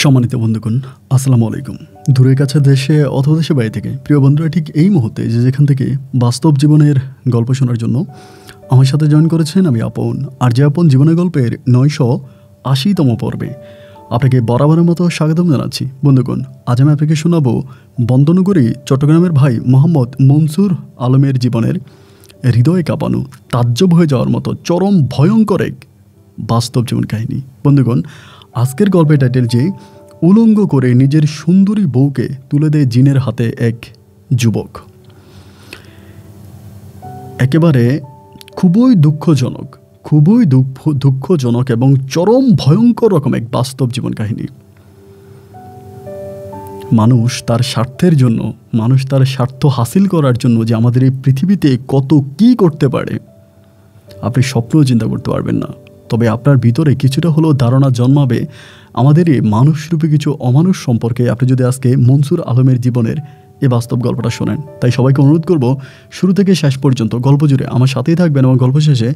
সম্মানিত বন্ধুগণ, আসসালামু আলাইকুম। দূরের কাছে দেশে অথবা দেশে বাইরে থেকে প্রিয় বন্ধুরা ঠিক এই মুহূর্তে যেখান থেকে বাস্তব জীবনের গল্প শোনার জন্য আমার সাথে জয়েন করেছেন আমি আপন। আর যে আপন জীবনের গল্পের 980তম পর্বে আপনাকে বরাবরের মতো স্বাগতম জানাচ্ছি। বন্ধুগণ, আজ আমি আপনাকে শোনাবো বন্দনগরী চট্টগ্রামের ভাই মোহাম্মদ মনসুর আলমের জীবনের হৃদয় কাঁপানো, তাজ্জব হয়ে যাওয়ার মতো চরম ভয়ঙ্কর এক বাস্তব জীবন কাহিনী। বন্ধুগণ, আজকের গল্পের টাইটেল যে উলঙ্গ করে নিজের সুন্দরী বউকে তুলে দেয় জিনের হাতে এক যুবক। একেবারে খুবই দুঃখজনক এবং চরম ভয়ঙ্কর রকম এক বাস্তব জীবন কাহিনী। মানুষ তার স্বার্থ হাসিল করার জন্য যে আমাদের এই পৃথিবীতে কত কি করতে পারে আপনি স্বপ্নও চিন্তা করতে পারবেন না। তবে আপনার ভিতরে কিছুটা হলেও ধারণা জন্মাবে আমাদের এই মানুষরূপী কিছু অমানুষ সম্পর্কে আপনি যদি আজকে মনসুর আলমের জীবনের এই বাস্তব গল্পটা শোনেন। তাই সবাইকে অনুরোধ করব শুরু থেকে শেষ পর্যন্ত গল্প জুড়ে আমার সাথেই থাকবেন এবং গল্প শেষে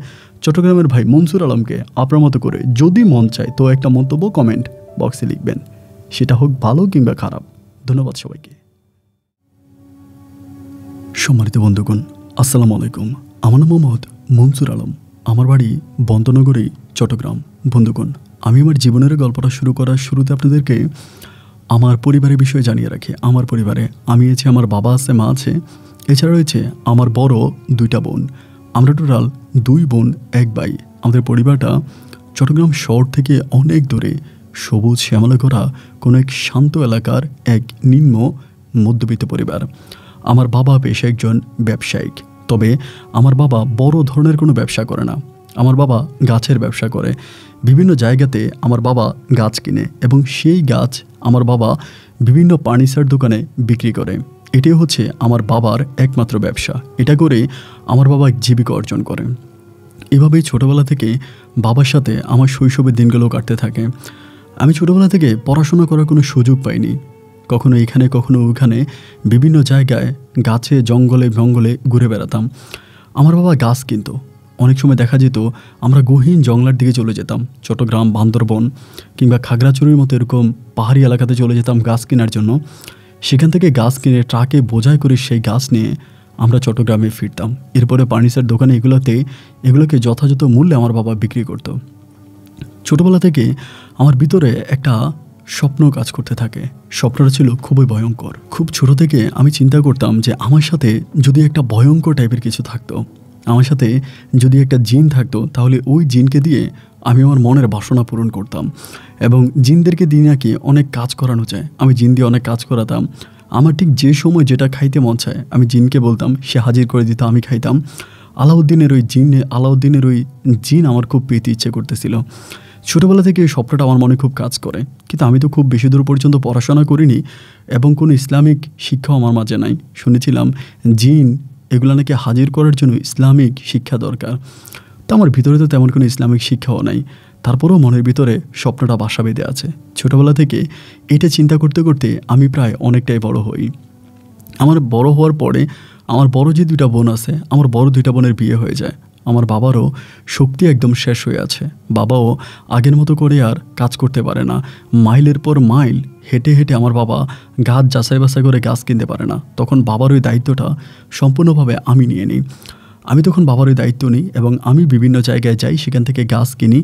চট্টগ্রামের ভাই মনসুর আলমকে আপনার মতো করে যদি মন চায় তো একটা মন্তব্য কমেন্ট বক্সে লিখবেন, সেটা হোক ভালো কিংবা খারাপ। ধন্যবাদ সবাইকে। সম্মানিত বন্ধুগণ, আসসালামু আলাইকুম। আমার নাম মোহাম্মদ মনসুর আলম, আমার বাড়ি বন্দনগরী চট্টগ্রাম। বন্ধুগণ, আমি আমার জীবনের গল্পটা শুরু করার শুরুতে আপনাদেরকে আমার পরিবারের বিষয়ে জানিয়ে রাখি। আমার পরিবারে আমি আছি, আমার বাবা আছে, মা আছে, এছাড়া রয়েছে আমার বড় 2টা বোন। আমরা টোটাল 2 বোন 1 ভাই। আমাদের পরিবারটা চট্টগ্রাম শহর থেকে অনেক দূরে সবুজ শ্যামলা করা কোনো এক শান্ত এলাকার এক নিম্ন মধ্যবিত্ত পরিবার। আমার বাবা পেশা একজন ব্যবসায়িক, তবে আমার বাবা বড় ধরনের কোনো ব্যবসা করে না। আমার বাবা গাছের ব্যবসা করে। বিভিন্ন জায়গাতে আমার বাবা গাছ কিনে এবং সেই গাছ আমার বাবা বিভিন্ন ফার্নিচার দোকানে বিক্রি করে। এটাই হচ্ছে আমার বাবার একমাত্র ব্যবসা। এটা করে আমার বাবা জীবিকা অর্জন করে। এভাবেই ছোটোবেলা থেকে বাবার সাথে আমার শৈশবের দিনগুলো কাটতে থাকে। আমি ছোটোবেলা থেকে পড়াশোনা করার কোনো সুযোগ পাইনি। কখনো এখানে কখনো ওখানে বিভিন্ন জায়গায় গাছে জঙ্গলে ঘুরে বেড়াতাম। আমার বাবা গাছ কিনতো। অনেক সময় দেখা যেত আমরা গহীন জঙ্গলার দিকে চলে যেতাম, চট্টগ্রাম, বান্দরবন কিংবা খাগড়াছড়ির মতো এরকম পাহাড়ি এলাকাতে চলে যেতাম গাছ কেনার জন্য। সেখান থেকে গাছ কিনে ট্রাকে বোঝাই করে সেই গাছ নিয়ে আমরা চট্টগ্রামে ফিরতাম। এরপরে ফার্নিচার দোকানে এগুলোকে যথাযথ মূল্যে আমার বাবা বিক্রি করত। ছোটোবেলা থেকে আমার ভিতরে একটা স্বপ্ন কাজ করতে থাকে। স্বপ্নটা ছিল খুবই ভয়ঙ্কর। খুব ছোট থেকে আমি চিন্তা করতাম যে আমার সাথে যদি একটা ভয়ঙ্কর টাইপের কিছু থাকতো, আমার সাথে যদি একটা জিন থাকতো, তাহলে ওই জিনকে দিয়ে আমি আমার মনের বাসনা পূরণ করতাম। এবং জিনদেরকে দিয়ে নাকি অনেক কাজ করানো যায়। আমি জিন দিয়ে অনেক কাজ করাতাম। আমার ঠিক যে সময় যেটা খাইতে মন চায় আমি জিনকে বলতাম, সে হাজির করে দিত, আমি খাইতাম। আলাউদ্দিনের ওই জিন আমার খুব পেতে ইচ্ছে করতেছিল। ছোটোবেলা থেকে এই স্বপ্নটা আমার মনে খুব কাজ করে। কিন্তু আমি তো খুব বেশি দূর পর্যন্ত পড়াশোনা করিনি এবং কোনো ইসলামিক শিক্ষাও আমার মাঝে নাই। শুনেছিলাম জিন এগুলো নাকি হাজির করার জন্য ইসলামিক শিক্ষা দরকার। তো আমার ভিতরে তো তেমন কোনো ইসলামিক শিক্ষাও নাই। তারপরেও মনের ভিতরে স্বপ্নটা বাসা বেঁধে আছে। ছোটোবেলা থেকে এটা চিন্তা করতে করতে আমি প্রায় অনেকটাই বড় হই। আমার বড় হওয়ার পরে আমার বড় যে 2টা বোন আছে, আমার বড় 2টা বোনের বিয়ে হয়ে যায়। আমার বাবারও শক্তি একদম শেষ হয়ে আছে। বাবাও আগের মতো করে আর কাজ করতে পারে না। মাইলের পর মাইল হেঁটে হেঁটে আমার বাবা গাছ যাচাই বাছাই করে গাছ কিনতে পারে না। তখন বাবার ওই দায়িত্বটা সম্পূর্ণভাবে আমি নিয়ে নিই। আমি তখন বাবার ওই দায়িত্ব নিই এবং আমি বিভিন্ন জায়গায় যাই, সেখান থেকে গাছ কিনি।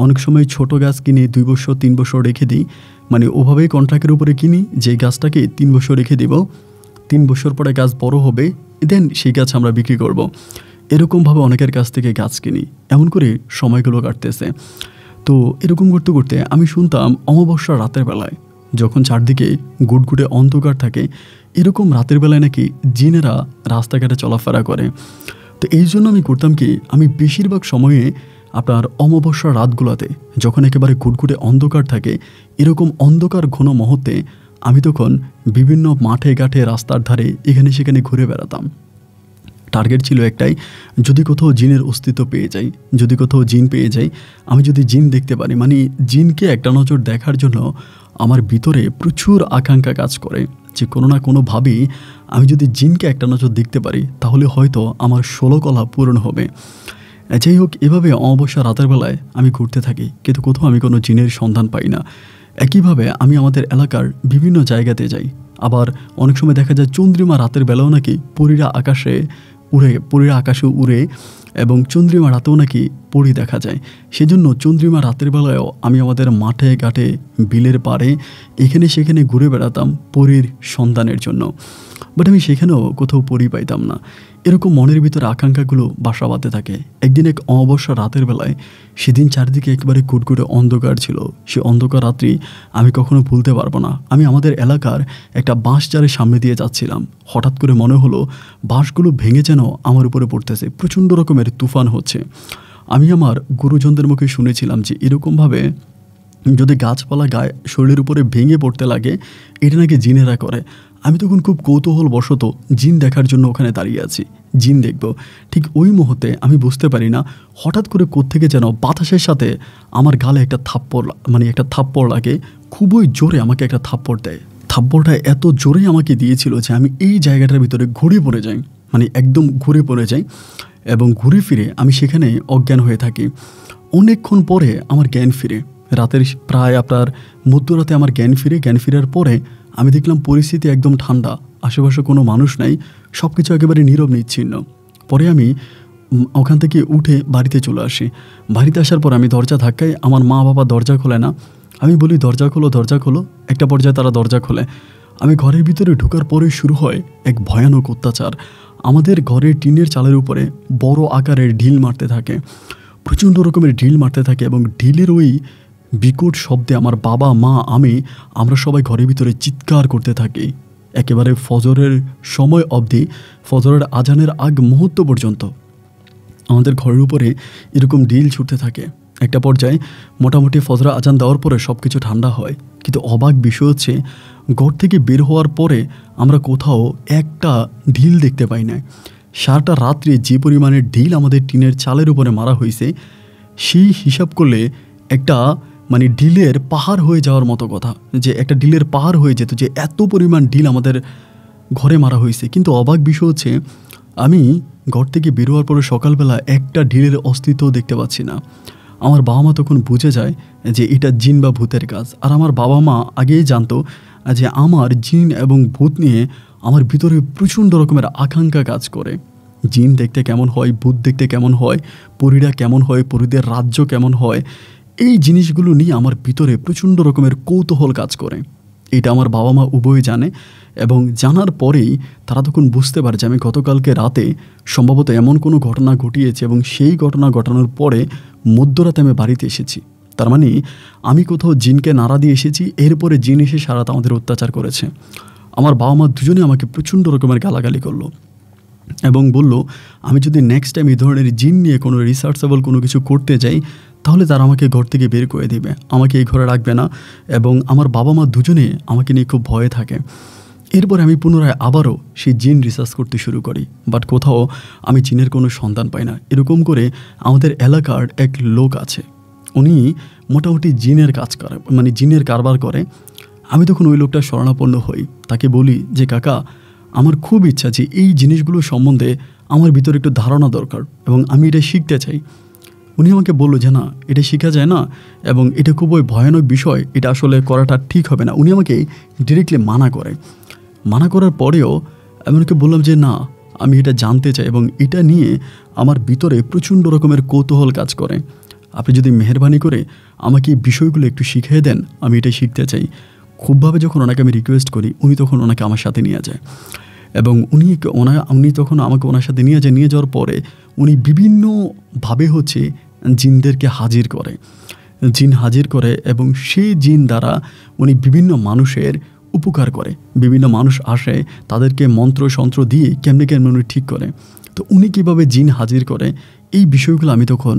অনেক সময় ছোট গাছ কিনে 2 বছর 3 বছর রেখে দিই। মানে ওভাবেই কন্ট্রাক্টের উপরে কিনি যে গাছটাকে 3 বছর রেখে দেব, 3 বছর পরে গাছ বড় হবে, দেন সেই গাছ আমরা বিক্রি করব। এরকমভাবে অনেকের কাছ থেকে গাছ কিনি। এমন করে সময়গুলো কাটতেছে। তো এরকম করতে করতে আমি শুনতাম অমাবস্যার রাতের বেলায় যখন চারদিকে গুটগুটে অন্ধকার থাকে, এরকম রাতের বেলায় নাকি জিনেরা রাস্তাঘাটে চলাফেরা করে। তো এই জন্য আমি করতাম কি, আমি বেশিরভাগ সময়ে আপনার অমাবস্যার রাতগুলোতে যখন একেবারে গুটগুটে অন্ধকার থাকে, এরকম অন্ধকার ঘন মুহূর্তে আমি তখন বিভিন্ন মাঠে ঘাটে রাস্তার ধারে এখানে সেখানে ঘুরে বেড়াতাম। টার্গেট ছিল একটাই, যদি কোথাও জিনের অস্তিত্ব পেয়ে যাই, যদি কোথাও জিন পেয়ে যাই, আমি যদি জিন দেখতে পারি, মানে জিনকে একটা নজর দেখার জন্য আমার ভিতরে প্রচুর আকাঙ্ক্ষা কাজ করে যে কোনো না কোনোভাবেই আমি যদি জিনকে একটা নজর দেখতে পারি তাহলে হয়তো আমার 16 কলা পূরণ হবে। যাই হোক, এভাবে অমাবস্যা রাতের বেলায় আমি ঘুরতে থাকি, কিন্তু কোথাও আমি কোনো জিনের সন্ধান পাই না। একইভাবে আমি আমাদের এলাকার বিভিন্ন জায়গাতে যাই। আবার অনেক সময় দেখা যায় চন্দ্রিমা রাতের বেলাও নাকি পরীরা আকাশে উড়ে এবং চন্দ্রিমা রাতেও নাকি পরী দেখা যায়। সেজন্য চন্দ্রিমা রাতের বেলায়ও আমি আমাদের মাঠে ঘাটে বিলের পাড়ে এখানে সেখানে ঘুরে বেড়াতাম পরীর সন্ধানের জন্য। বাট আমি সেখানেও কোথাও পরী পাইতাম না। এরকম মনের ভিতরে আকাঙ্ক্ষাগুলো বাসা বাঁধতে থাকে। একদিন এক অমাবস্যা রাতের বেলায়, সেদিন চারিদিকে একেবারে কুটকুটে অন্ধকার ছিল। সে অন্ধকার রাত্রি আমি কখনো ভুলতে পারবো না। আমি আমাদের এলাকার একটা বাঁশ চারের সামনে দিয়ে যাচ্ছিলাম। হঠাৎ করে মনে হলো বাঁশগুলো ভেঙে যেন আমার উপরে পড়তেছে, প্রচণ্ড রকমের তুফান হচ্ছে। আমি আমার গুরুজনদের মুখে শুনেছিলাম যে এরকমভাবে যদি গাছপালা গায়ে শরীরের উপরে ভেঙে পড়তে লাগে, এটা নাকি জিনেরা করে। আমি তখন খুব কৌতূহলবশত জিন দেখার জন্য ওখানে দাঁড়িয়ে আছি, জিন দেখব। ঠিক ওই মুহূর্তে আমি বুঝতে পারি না হঠাৎ করে কোত্থেকে যেন বাতাসের সাথে আমার গালে একটা থাপ্পড় লাগে। খুবই জোরে আমাকে একটা থাপ্পড় দেয়। থাপ্পড়টা এত জোরে আমাকে দিয়েছিল যে আমি এই জায়গাটার ভিতরে ঘুরে পড়ে যাই, একদম ঘুরে পড়ে যাই এবং ঘুরে ফিরে আমি সেখানে অজ্ঞান হয়ে থাকি। অনেকক্ষণ পরে আমার জ্ঞান ফিরে, রাতের প্রায় আপনার মধ্যরাতে আমার জ্ঞান ফেরার পরে আমি দেখলাম পরিস্থিতি একদম ঠান্ডা, আশেপাশে কোনো মানুষ নাই, সব কিছু একেবারে নীরব নিচ্ছিন্ন। পরে আমি ওখান থেকে উঠে বাড়িতে চলে আসি। বাড়িতে আসার পর আমি দরজা ধাক্কাই, আমার মা বাবা দরজা খোলে না। আমি বলি দরজা খোলো। একটা পর্যায়ে তারা দরজা খোলে। আমি ঘরের ভিতরে ঢোকার পরে শুরু হয় এক ভয়ানক অত্যাচার। আমাদের ঘরের টিনের চালের উপরে বড় আকারের ঢিল মারতে থাকে, প্রচণ্ড রকমের ঢিল মারতে থাকে এবং ঢিলের ওই বিকট শব্দে আমার বাবা মা আমরা সবাই ঘরের ভিতরে চিৎকার করতে থাকি। একেবারে ফজরের সময় অবধি, ফজরের আজানের আগ মুহূর্ত পর্যন্ত আমাদের ঘরের উপরে এরকম ঢিল ছুটতে থাকে। একটা পর্যায়ে মোটামুটি ফজরের আজান দেওয়ার পরে সব কিছু ঠান্ডা হয়। কিন্তু অবাক বিষয় হচ্ছে, ঘর থেকে বের হওয়ার পরে আমরা কোথাও একটা ঢিল দেখতে পাই না। সারাটা রাত্রে যে পরিমাণের ঢিল আমাদের টিনের চালের উপরে মারা হয়েছে, সেই হিসাব করলে একটা ঢিলের পাহাড় হয়ে যাওয়ার মতো কথা, যে একটা ঢিলের পাহাড় হয়ে যেত, যে এত পরিমাণ ঢিল আমাদের ঘরে মারা হয়েছে। কিন্তু অবাক বিষয় হচ্ছে, আমি ঘর থেকে বেরোয়ার পরে সকালবেলা একটা ঢিলের অস্তিত্বও দেখতে পাচ্ছি না। আমার বাবা মা তখন বুঝে যায় যে এটা জিন বা ভূতের কাজ। আর আমার বাবা মা আগেই জানতো যে আমার জিন এবং ভূত নিয়ে আমার ভিতরে প্রচণ্ড রকমের আকাঙ্ক্ষা কাজ করে। জিন দেখতে কেমন হয়, ভূত দেখতে কেমন হয়, পরীরা কেমন হয়, পরীদের রাজ্য কেমন হয়, এই জিনিসগুলো নিয়ে আমার ভিতরে প্রচণ্ড রকমের কৌতূহল কাজ করে। এটা আমার বাবা মা উভয় জানে এবং জানার পরেই তারা তখন বুঝতে পারে যে আমি গতকালকে রাতে সম্ভবত এমন কোনো ঘটনা ঘটিয়েছে এবং সেই ঘটনা ঘটানোর পরে মধ্যরাতে আমি বাড়িতে এসেছি। তার মানে আমি কোথাও জিনকে নাড়া দিয়ে এসেছি, এরপরে জিন এসে সারা রাত আমাদের অত্যাচার করেছে। আমার বাবা মা দুজনে আমাকে প্রচণ্ড রকমের গালাগালি করলো এবং বলল আমি যদি নেক্সট টাইম এই ধরনের জিন নিয়ে কোনো রিসার্চেবল কোনো কিছু করতে যাই, তাহলে তারা আমাকে ঘর থেকে বের করে দেবে, আমাকে এই ঘরে রাখবে না। এবং আমার বাবা মা দুজনে আমাকে নিয়ে খুব ভয়ে থাকে। এরপরে আমি পুনরায় আবারও সেই জিন রিসার্চ করতে শুরু করি, বাট কোথাও আমি জিনের কোনো সন্ধান পাই না। এরকম করে আমাদের এলাকার এক লোক আছে, উনি মোটামুটি জিনের কাজ করে, জিনের কারবার করে। আমি তখন ওই লোকটার শরণাপন্ন হই, তাকে বলি যে কাকা, আমার খুব ইচ্ছা যে এই জিনিসগুলো সম্বন্ধে আমার ভিতরে একটু ধারণা দরকার এবং আমি এটা শিখতে চাই। উনি আমাকে বললো যে না, এটা শেখা যায় না এবং এটা খুবই ভয়ানক বিষয়, এটা আসলে করাটা ঠিক হবে না। উনি আমাকে ডিরেক্টলি মানা করার পরেও আমি ওকে বললাম যে না, আমি এটা জানতে চাই এবং এটা নিয়ে আমার ভিতরে প্রচণ্ড রকমের কৌতূহল কাজ করে। আপনি যদি মেহেরবানি করে আমাকে এই বিষয়গুলো একটু শিখিয়ে দেন, আমি এটা শিখতে চাই। খুবভাবে যখন ওনাকে আমি রিকোয়েস্ট করি, উনি তখন ওনাকে আমার সাথে নিয়ে যায় এবং উনি তখন আমাকে ওনার সাথে নিয়ে যাওয়ার পরে উনি বিভিন্নভাবে জিনদেরকে জিন হাজির করে এবং সেই জিন দ্বারা উনি বিভিন্ন মানুষের উপকার করে। বিভিন্ন মানুষ আসে, তাদেরকে মন্ত্র দিয়ে কেমনে উনি ঠিক করে। তো উনি কীভাবে জিন হাজির করে, এই বিষয়গুলো আমি তখন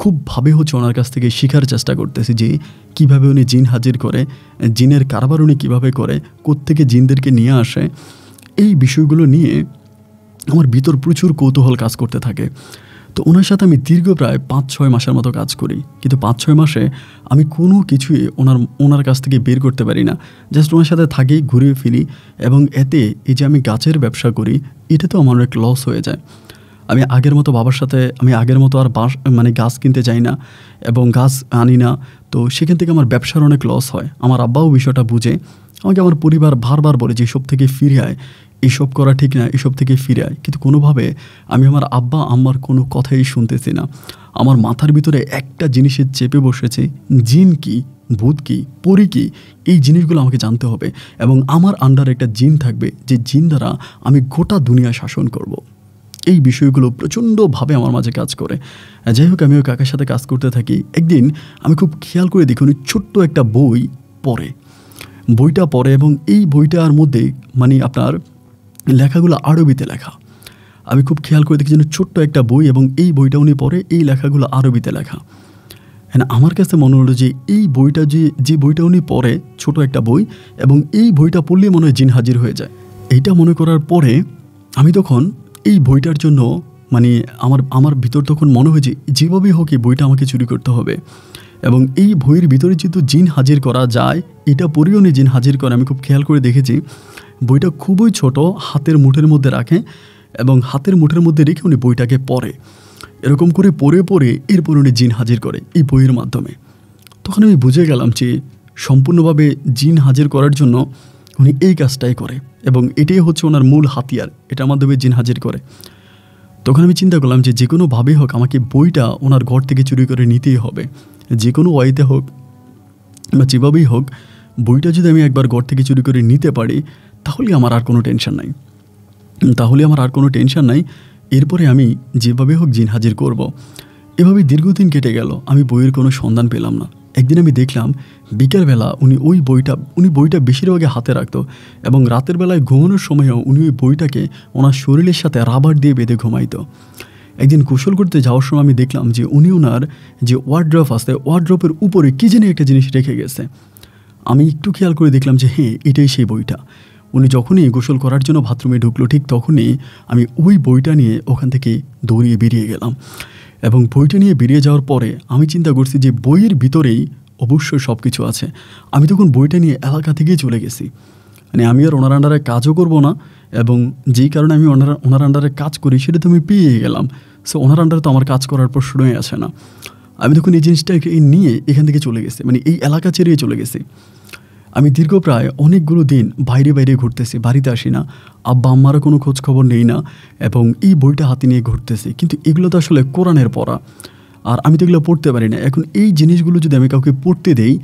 খুবভাবে ওনার কাছ থেকে শেখার চেষ্টা করতেছি যে কীভাবে উনি জিন হাজির করে, জিনের কারবার উনি কীভাবে করে, কোত্থেকে জিনদেরকে নিয়ে আসে। এই বিষয়গুলো নিয়ে আমার ভিতর প্রচুর কৌতূহল কাজ করতে থাকে। তো ওনার সাথে আমি দীর্ঘ প্রায় 5-6 মাসের মতো কাজ করি, কিন্তু 5-6 মাসে আমি কোনো কিছুই ওনার কাছ থেকে বের করতে পারি না। জাস্ট ওনার সাথে থাকি, ঘুরিয়ে ফিরি এবং এতে এই যে আমি গাছের ব্যবসা করি, এটা তো আমার এক লস হয়ে যায়। আমি আগের মতো বাবার সাথে আমি আগের মতো আর মানে গাছ কিনতে যাই না এবং গাছ আনি না। তো সেখান থেকে আমার ব্যবসার অনেক লস হয়। আমার আব্বাও বিষয়টা বুঝে আমাকে আমার পরিবার বারবার বলে যে এসব থেকে ফিরে আয়, এসব করা ঠিক না, এসব থেকে ফিরে আয়। কিন্তু কোনোভাবে আমি আমার আব্বা আম্মার কোনো কথাই শুনতেছি না। আমার মাথার ভিতরে একটা জিনিসের চেপে বসেছে, জিন কি, ভূত কি, পরী কি, এই জিনিসগুলো আমাকে জানতে হবে এবং আমার আন্ডারে একটা জিন থাকবে যে জিন দ্বারা আমি গোটা দুনিয়া শাসন করব। এই বিষয়গুলো প্রচণ্ডভাবে আমার মাঝে কাজ করে। যাই হোক, আমি ওই কাকার সাথে কাজ করতে থাকি। একদিন আমি খুব খেয়াল করে দেখি উনি ছোট্ট একটা বই বইটা পড়ে এবং এই বইটার মধ্যে মানে আপনার লেখাগুলো আরবিতে লেখা। আমি খুব খেয়াল করে দেখি যেন ছোট্ট একটা বই এবং এই বইটা উনি পড়ে, এই লেখাগুলো আরবিতে লেখা। হ্যাঁ, আমার কাছে মনে হলো যে এই বইটা যে বইটা উনি পড়ে, ছোট একটা বই, এবং এই বইটা পড়লে মনে হয় জিন হাজির হয়ে যায়। এইটা মনে করার পরে আমি তখন এই বইটার জন্য মানে আমার ভিতর তখন মনে হয় যে যেভাবেই হোক এই বইটা আমাকে চুরি করতে হবে এবং এই বইয়ের ভিতরে যেহেতু জিন হাজির করা যায়, এটা পড়েও উনি জিন হাজির করে। আমি খুব খেয়াল করে দেখেছি বইটা খুবই ছোট, হাতের মুঠের মধ্যে রাখে এবং হাতের মুঠের মধ্যে রেখে উনি বইটাকে পড়ে। এরকম করে পড়ে এরপর উনি জিন হাজির করে এই বইয়ের মাধ্যমে। তখন আমি বুঝে গেলাম যে সম্পূর্ণভাবে জিন হাজির করার জন্য উনি এই কাজটাই করে এবং এটাই হচ্ছে ওনার মূল হাতিয়ার, এটার মাধ্যমে জিন হাজির করে। তখন আমি চিন্তা করলাম যে কোনোভাবেই হোক আমাকে বইটা ওনার ঘর থেকে চুরি করে নিতেই হবে। যে কোনো ওয়াইতে হোক বা যেভাবেই হোক বইটা যদি আমি একবার ঘর থেকে চুরি করে নিতে পারি তাহলে আমার আর কোনো টেনশন নাই। এরপরে আমি যেভাবে হোক জিন হাজির করব। এভাবেই দীর্ঘদিন কেটে গেল, আমি বইয়ের কোনো সন্ধান পেলাম না। একদিন আমি দেখলাম বিকেলবেলা উনি বইটা বেশিরভাগই হাতে রাখতো এবং রাতের বেলায় ঘুমানোর সময়ও উনি ওই বইটাকে ওনার শরীরের সাথে রাবার দিয়ে বেঁধে ঘুমাইতো। একদিন গোসল করতে যাওয়ার সময় আমি দেখলাম যে উনি ওনার যে ওয়ার্ড্রপ আছে, ওয়ার্ড্রপের উপরে কী জানি একটা জিনিস রেখে গেছে। আমি একটু খেয়াল করে দেখলাম যে হ্যাঁ, এটাই সেই বইটা। উনি যখনই গোসল করার জন্য বাথরুমে ঢুকলো ঠিক তখনই আমি ওই বইটা নিয়ে ওখান থেকে দৌড়িয়ে বেরিয়ে গেলাম এবং বইটা নিয়ে বেরিয়ে যাওয়ার পরে আমি চিন্তা করছি যে বইয়ের ভিতরেই অবশ্যই সব কিছু আছে। আমি তখন বইটা নিয়ে এলাকা থেকেই চলে গেছি। মানে আমি আর ওনার আন্ডারে কাজও করব না এবং যেই কারণে আমি ওনার আন্ডারে কাজ করি সেটা তো আমি পেয়ে গেলাম। সো ওনার আন্ডারে তো আমার কাজ করার প্রশ্নই আসে না। আমি তখন এই জিনিসটাকে নিয়ে এখান থেকে চলে গেছি, মানে এই এলাকা ছেড়েই চলে গেছি। আমি দীর্ঘ প্রায় অনেকগুলো দিন বাইরে ঘুরতেছি, বাড়িতে আসি না, আব্বা আম্মারও কোনো খোঁজ খবর নেই না এবং এই বইটা হাতে নিয়ে ঘুরতেছি। কিন্তু এগুলো তো আসলে কোরআনের পড়া, আর আমি তো এগুলো পড়তে পারি না। এখন এই জিনিসগুলো যদি আমি কাউকে পড়তে দেই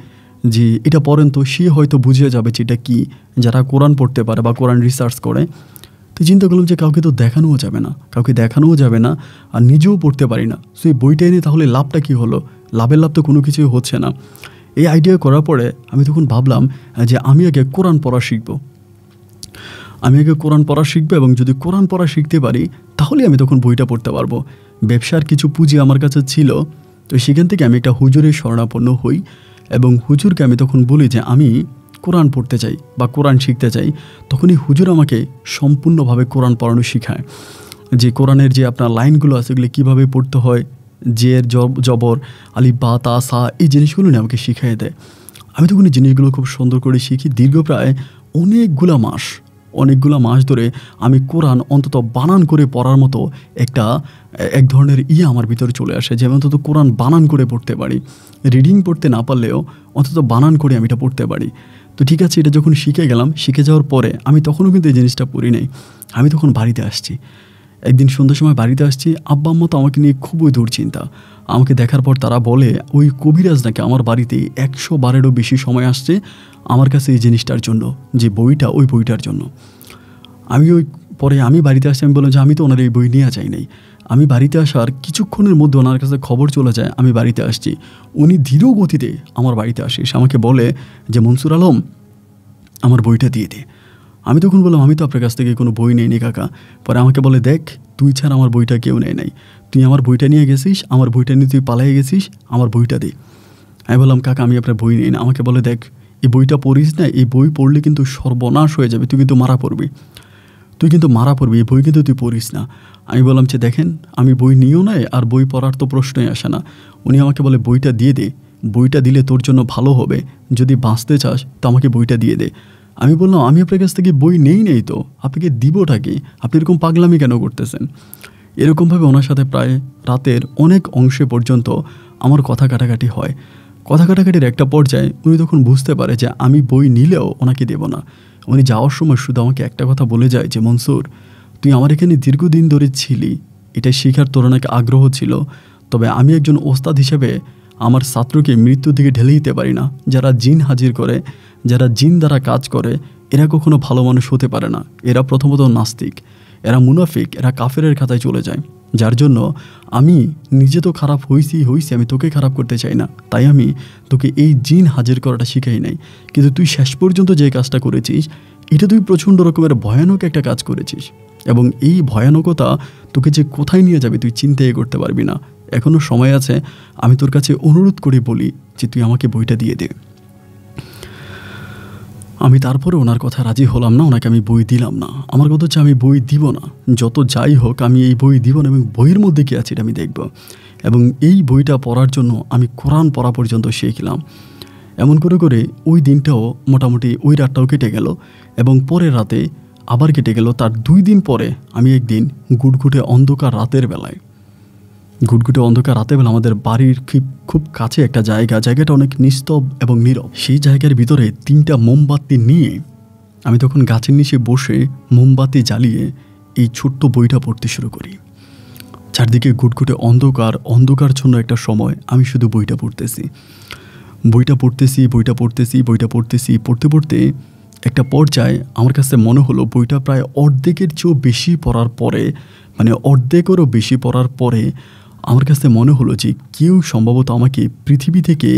যে এটা পড়েন, তো সে হয়তো বুঝে যাবে যে এটা কী, যারা কোরআন পড়তে পারে বা কোরআন রিসার্চ করে। তো চিন্তা করলাম যে কাউকে তো দেখানোও যাবে না আর নিজেও পড়তে পারি না। সো এই বইটা এনে তাহলে লাভটা কী হলো? লাভ তো কোনো কিছুই হচ্ছে না। এই আইডিয়া করার পরে আমি তখন ভাবলাম যে আমি আগে কোরআন পড়া শিখবো এবং যদি কোরআন পড়া শিখতে পারি তাহলে আমি তখন বইটা পড়তে পারবো। ব্যবসার কিছু পুঁজি আমার কাছে ছিল, তো সেখান থেকে আমি একটা হুজুরের শরণাপন্ন হই এবং হুজুরকে আমি তখন বলি যে আমি কোরআন পড়তে চাই বা কোরআন শিখতে চাই। তখনই হুজুর আমাকে সম্পূর্ণভাবে কোরআন পড়ানো শেখায়, যে কোরআনের যে আপনার লাইনগুলো আছে এগুলো কীভাবে পড়তে হয়, জের জবর, আলিফ বা তা সা, এই জিনিসগুলো নিয়ে আমাকে শিখিয়ে দেয়। আমি তখন এই জিনিসগুলো খুব সুন্দর করে শিখি। দীর্ঘ প্রায় অনেকগুলা মাস ধরে আমি কোরআন অন্তত বানান করে পড়ার মতো এক ধরনের আমার ভিতরে চলে আসে, যে আমি অন্তত কোরআন বানান করে পড়তে পারি। রিডিং পড়তে না পারলেও অন্তত বানান করে আমি এটা পড়তে পারি। তো ঠিক আছে, এটা যখন শিখে গেলাম, শিখে যাওয়ার পরে আমি তখনও কিন্তু এই জিনিসটা পড়ি নাই। আমি তখন বাড়িতে আসছি, একদিন সন্ধ্যার সময় বাড়িতে আসছি। আব্বা আম্মা তো আমাকে নিয়ে খুবই দুশ্চিন্তা। আমাকে দেখার পর তারা বলে ওই কবিরাজ নাকি আমার বাড়িতে 100 বারেরও বেশি সময় আসছে আমার কাছে এই জিনিসটার জন্য, যে ওই বইটার জন্য। আমি বাড়িতে আসছি, আমি বললাম যে আমি তো ওনার এই বই নিয়ে যাই নাই। আমি বাড়িতে আসার কিছুক্ষণের মধ্যে ওনার কাছে খবর চলে যায় আমি বাড়িতে আসছি। উনি ধীর গতিতে আমার বাড়িতে আসিস আমাকে বলে যে মনসুর আলম, আমার বইটা দিয়ে দে। আমি তখন বললাম আমি তো আপনার কাছ থেকে কোনো বই নেইনি কাকা। পরে আমাকে বলে দেখ, তুই ছাড়া আমার বইটা কেউ নেয় নাই, তুই আমার বইটা নিয়ে গেছিস, আমার বইটা নিয়ে তুই পালাই গেছিস, আমার বইটা দে। আমি বললাম কাকা আমি আপনার বই নেই না। আমাকে বলে দেখ, এই বইটা পড়িস না, এই বই পড়লে কিন্তু সর্বনাশ হয়ে যাবে, তুই কিন্তু মারা পড়বি, এই বই কিন্তু তুই পড়িস না। আমি বললাম যে দেখেন, আমি বই নিয়েও নাই আর বই পড়ার তো প্রশ্নই আসে না। উনি আমাকে বলে বইটা দিয়ে দে, বইটা দিলে তোর জন্য ভালো হবে, যদি বাঁচতে চাস তো আমাকে বইটা দিয়ে দে। আমি বললাম আমি আপনার কাছ থেকে বই নেই তো আপনাকে দিবটা কি, আপনি এরকম পাগলামি কেন করতেছেন? এরকমভাবে ওনার সাথে প্রায় রাতের অনেক অংশে পর্যন্ত আমার কথা কাটাকাটি হয়। কথা কাটাকাটির একটা পর্যায়ে উনি তখন বুঝতে পারে যে আমি বই নিলেও ওনাকে দেব না। উনি যাওয়ার সময় শুধু আমাকে একটা কথা বলে যায় যে, মনসুর, তুই আমার এখানে দীর্ঘদিন ধরে ছিলি, এটা শেখার তোর অনেক আগ্রহ ছিল, তবে আমি একজন ওস্তাদ হিসেবে আমার ছাত্রকে মৃত্যুর দিকে ঢেলে দিতে পারি না। যারা জিন হাজির করে, যারা জিন দ্বারা কাজ করে, এরা কখনো ভালো মানুষ হতে পারে না। এরা প্রথমত নাস্তিক, এরা মুনাফিক, এরা কাফেরের খাতায় চলে যায়। যার জন্য আমি নিজে তো খারাপ হয়েছি, আমি তোকে খারাপ করতে চাই না, তাই আমি তোকে এই জিন হাজির করাটা শিখাই নাই। কিন্তু তুই শেষ পর্যন্ত যে কাজটা করেছিস, এটা তুই প্রচণ্ড রকমের ভয়ানক একটা কাজ করেছিস, এবং এই ভয়ানকতা তোকে যে কোথায় নিয়ে যাবে তুই চিন্তাই করতে পারবি না। এখনও সময় আছে, আমি তোর কাছে অনুরোধ করে বলি যে তুই আমাকে বইটা দিয়ে দে। আমি তারপরে ওনার কথা রাজি হলাম না, ওনাকে আমি বই দিলাম না। আমার কথা হচ্ছে আমি বই দিব না, যত যাই হোক আমি এই বই দিব না, এবং বইয়ের মধ্যে কী আছে এটা আমি দেখব। এবং এই বইটা পড়ার জন্য আমি কোরআন পড়া পর্যন্ত শিখলাম। এমন করে করে ওই দিনটাও মোটামুটি ওই রাতটাও কেটে গেল, এবং পরের রাতে আবার কেটে গেল। তার 2 দিন পরে আমি একদিন গুটগুটে অন্ধকার রাতের বেলায়, আমাদের বাড়ির খুব কাছে একটা জায়গাটা অনেক নিস্তব এবং নীরব। সেই জায়গার ভিতরে 3টা মোমবাতি নিয়ে আমি তখন গাছের নিচে বসে মোমবাতি জ্বালিয়ে এই ছোট্ট বইটা পড়তে শুরু করি। চারদিকে গুটগুটে অন্ধকারচ্ছন্ন একটা সময় আমি শুধু বইটা পড়তেছি। পড়তে পড়তে একটা পর্যায়ে আমার কাছে মনে হলো বইটা প্রায় অর্ধেকের চেয়েও বেশি পড়ার পরে, মানে অর্ধেকেরও বেশি পড়ার পরে আমার কাছে মনে হলো যে কেউ সম্ভবত আমাকে পৃথিবী থেকে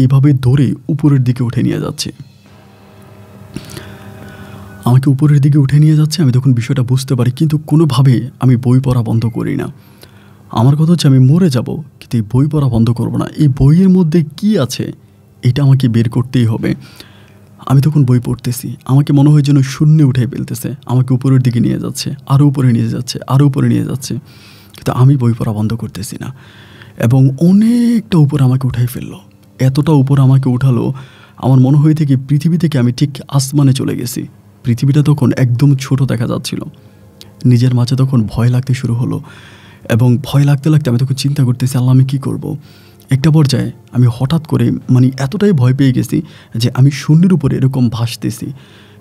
এভাবে ধরে উপরের দিকে উঠে নিয়ে যাচ্ছে। আমি তখন বিষয়টা বুঝতে পারি, কিন্তু কোনোভাবে আমি বই পড়া বন্ধ করি না। আমার কথা হচ্ছে আমি মরে যাব, কিন্তু এই বই পড়া বন্ধ করব না। এই বইয়ের মধ্যে কি আছে এটা আমাকে বের করতেই হবে। আমি তখন বই পড়তেছি, আমাকে মনে হয় যেন শূন্যে উঠে ফেলতেছে, আমাকে উপরের দিকে নিয়ে যাচ্ছে, আরও উপরে নিয়ে যাচ্ছে, কিন্তু আমি বই পড়া বন্ধ করতেছি না। এবং অনেকটা উপর আমাকে উঠাই ফেললো, এতটা উপর আমাকে উঠালো আমার মনে হয়ে থেকে পৃথিবী থেকে আমি ঠিক আসমানে চলে গেছি। পৃথিবীটা তখন একদম ছোট দেখা যাচ্ছিল। নিজের মাঝে তখন ভয় লাগতে শুরু হলো, এবং ভয় লাগতে আমি তখন চিন্তা করতেছি, আল্লাহ আমি কী করব। একটা পর্যায়ে আমি হঠাৎ করে এতটাই ভয় পেয়ে গেছি যে আমি শূন্যের উপরে এরকম ভাসতেছি,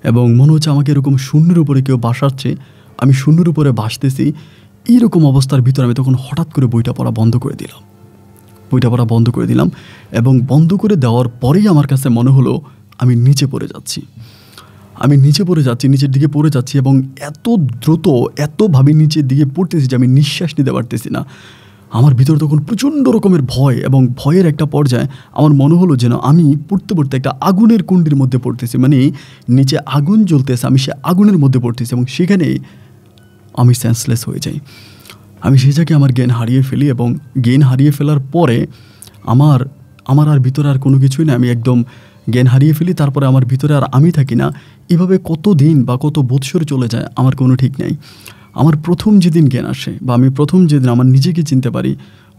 এবং মনে হচ্ছে আমাকে এরকম শূন্যের উপরে কেউ ভাসাচ্ছে, আমি শূন্যের উপরে ভাসতেছি। এইরকম অবস্থার ভিতরে আমি তখন হঠাৎ করে বইটা পড়া বন্ধ করে দিলাম। এবং বন্ধ করে দেওয়ার পরেই আমার কাছে মনে হলো আমি নিচে পড়ে যাচ্ছি, নিচের দিকে পড়ে যাচ্ছি, এবং এত দ্রুত এতভাবে নিচের দিকে পড়তেছি যে আমি নিঃশ্বাস নিতে পারতেছি না। আমার ভিতরে তখন প্রচণ্ড রকমের ভয়, এবং ভয়ের একটা পর্যায়ে আমার মনে হলো যেন আমি পড়তে একটা আগুনের কুণ্ডির মধ্যে পড়তেছি, নিচে আগুন জ্বলতেছে, আমি সে আগুনের মধ্যে পড়তেছি, এবং সেখানে আমি সেন্সলেস হয়ে যাই। আমি সেই জায়গায় আমার জ্ঞান হারিয়ে ফেলি, এবং জ্ঞান হারিয়ে ফেলার পরে আমার আর ভিতরে আর কোনো কিছুই না, আমি একদম জ্ঞান হারিয়ে ফেলি। তারপরে আমার ভিতরে আর আমি থাকি না। এভাবে কত দিন বা কত বৎসর চলে যায় আমার কোনো ঠিক নেই। আমার প্রথম যেদিন জ্ঞান আসে, বা আমি প্রথম যেদিন আমার নিজেকে চিনতে পারি,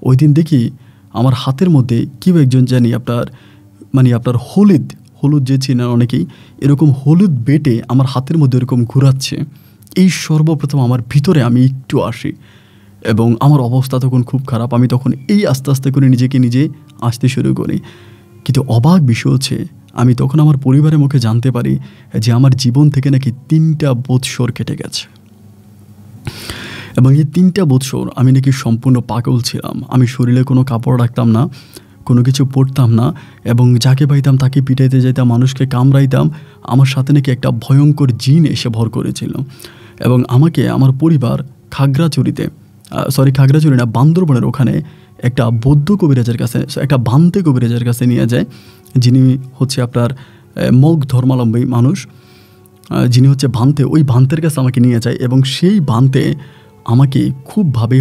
ওই দিন দেখি আমার হাতের মধ্যে কেউ একজন জানি আপনার হলুদ যে চিনেন অনেকেই, এরকম হলুদ বেটে আমার হাতের মধ্যে এরকম ঘুরাচ্ছে। এই সর্বপ্রথম আমার ভিতরে আমি একটু আসি, এবং আমার অবস্থা তখন খুব খারাপ। আমি তখন আস্তে আস্তে করে নিজেকে নিজে আসতে শুরু করি। কিন্তু অবাক বিষয় হচ্ছে, আমি তখন আমার পরিবারের মুখে জানতে পারি যে আমার জীবন থেকে নাকি 3টা বৎসর কেটে গেছে, এবং এই 3টা বৎসর আমি নাকি সম্পূর্ণ পাগল ছিলাম। আমি শরীরে কোনো কাপড় রাখতাম না, কোনো কিছু পরতাম না, এবং যাকে পাইতাম তাকে পিটাইতে যেতাম, মানুষকে কামড়াইতাম। আমার সাথে নাকি একটা ভয়ঙ্কর জিন এসে ভর করেছিল, এবং আমাকে আমার পরিবার খাগড়াছড়ি না, বান্দরবনের ওখানে একটা বৌদ্ধ কবিরাজের কাছে, একটা ভান্তে কবিরাজের কাছে নিয়ে যায়, যিনি হচ্ছে আপনার মগ ধর্মাবলম্বী মানুষ, যিনি হচ্ছে ভান্তে। ওই ভান্তের কাছে আমাকে নিয়ে যায়, এবং সেই ভান্তে আমাকে খুবভাবে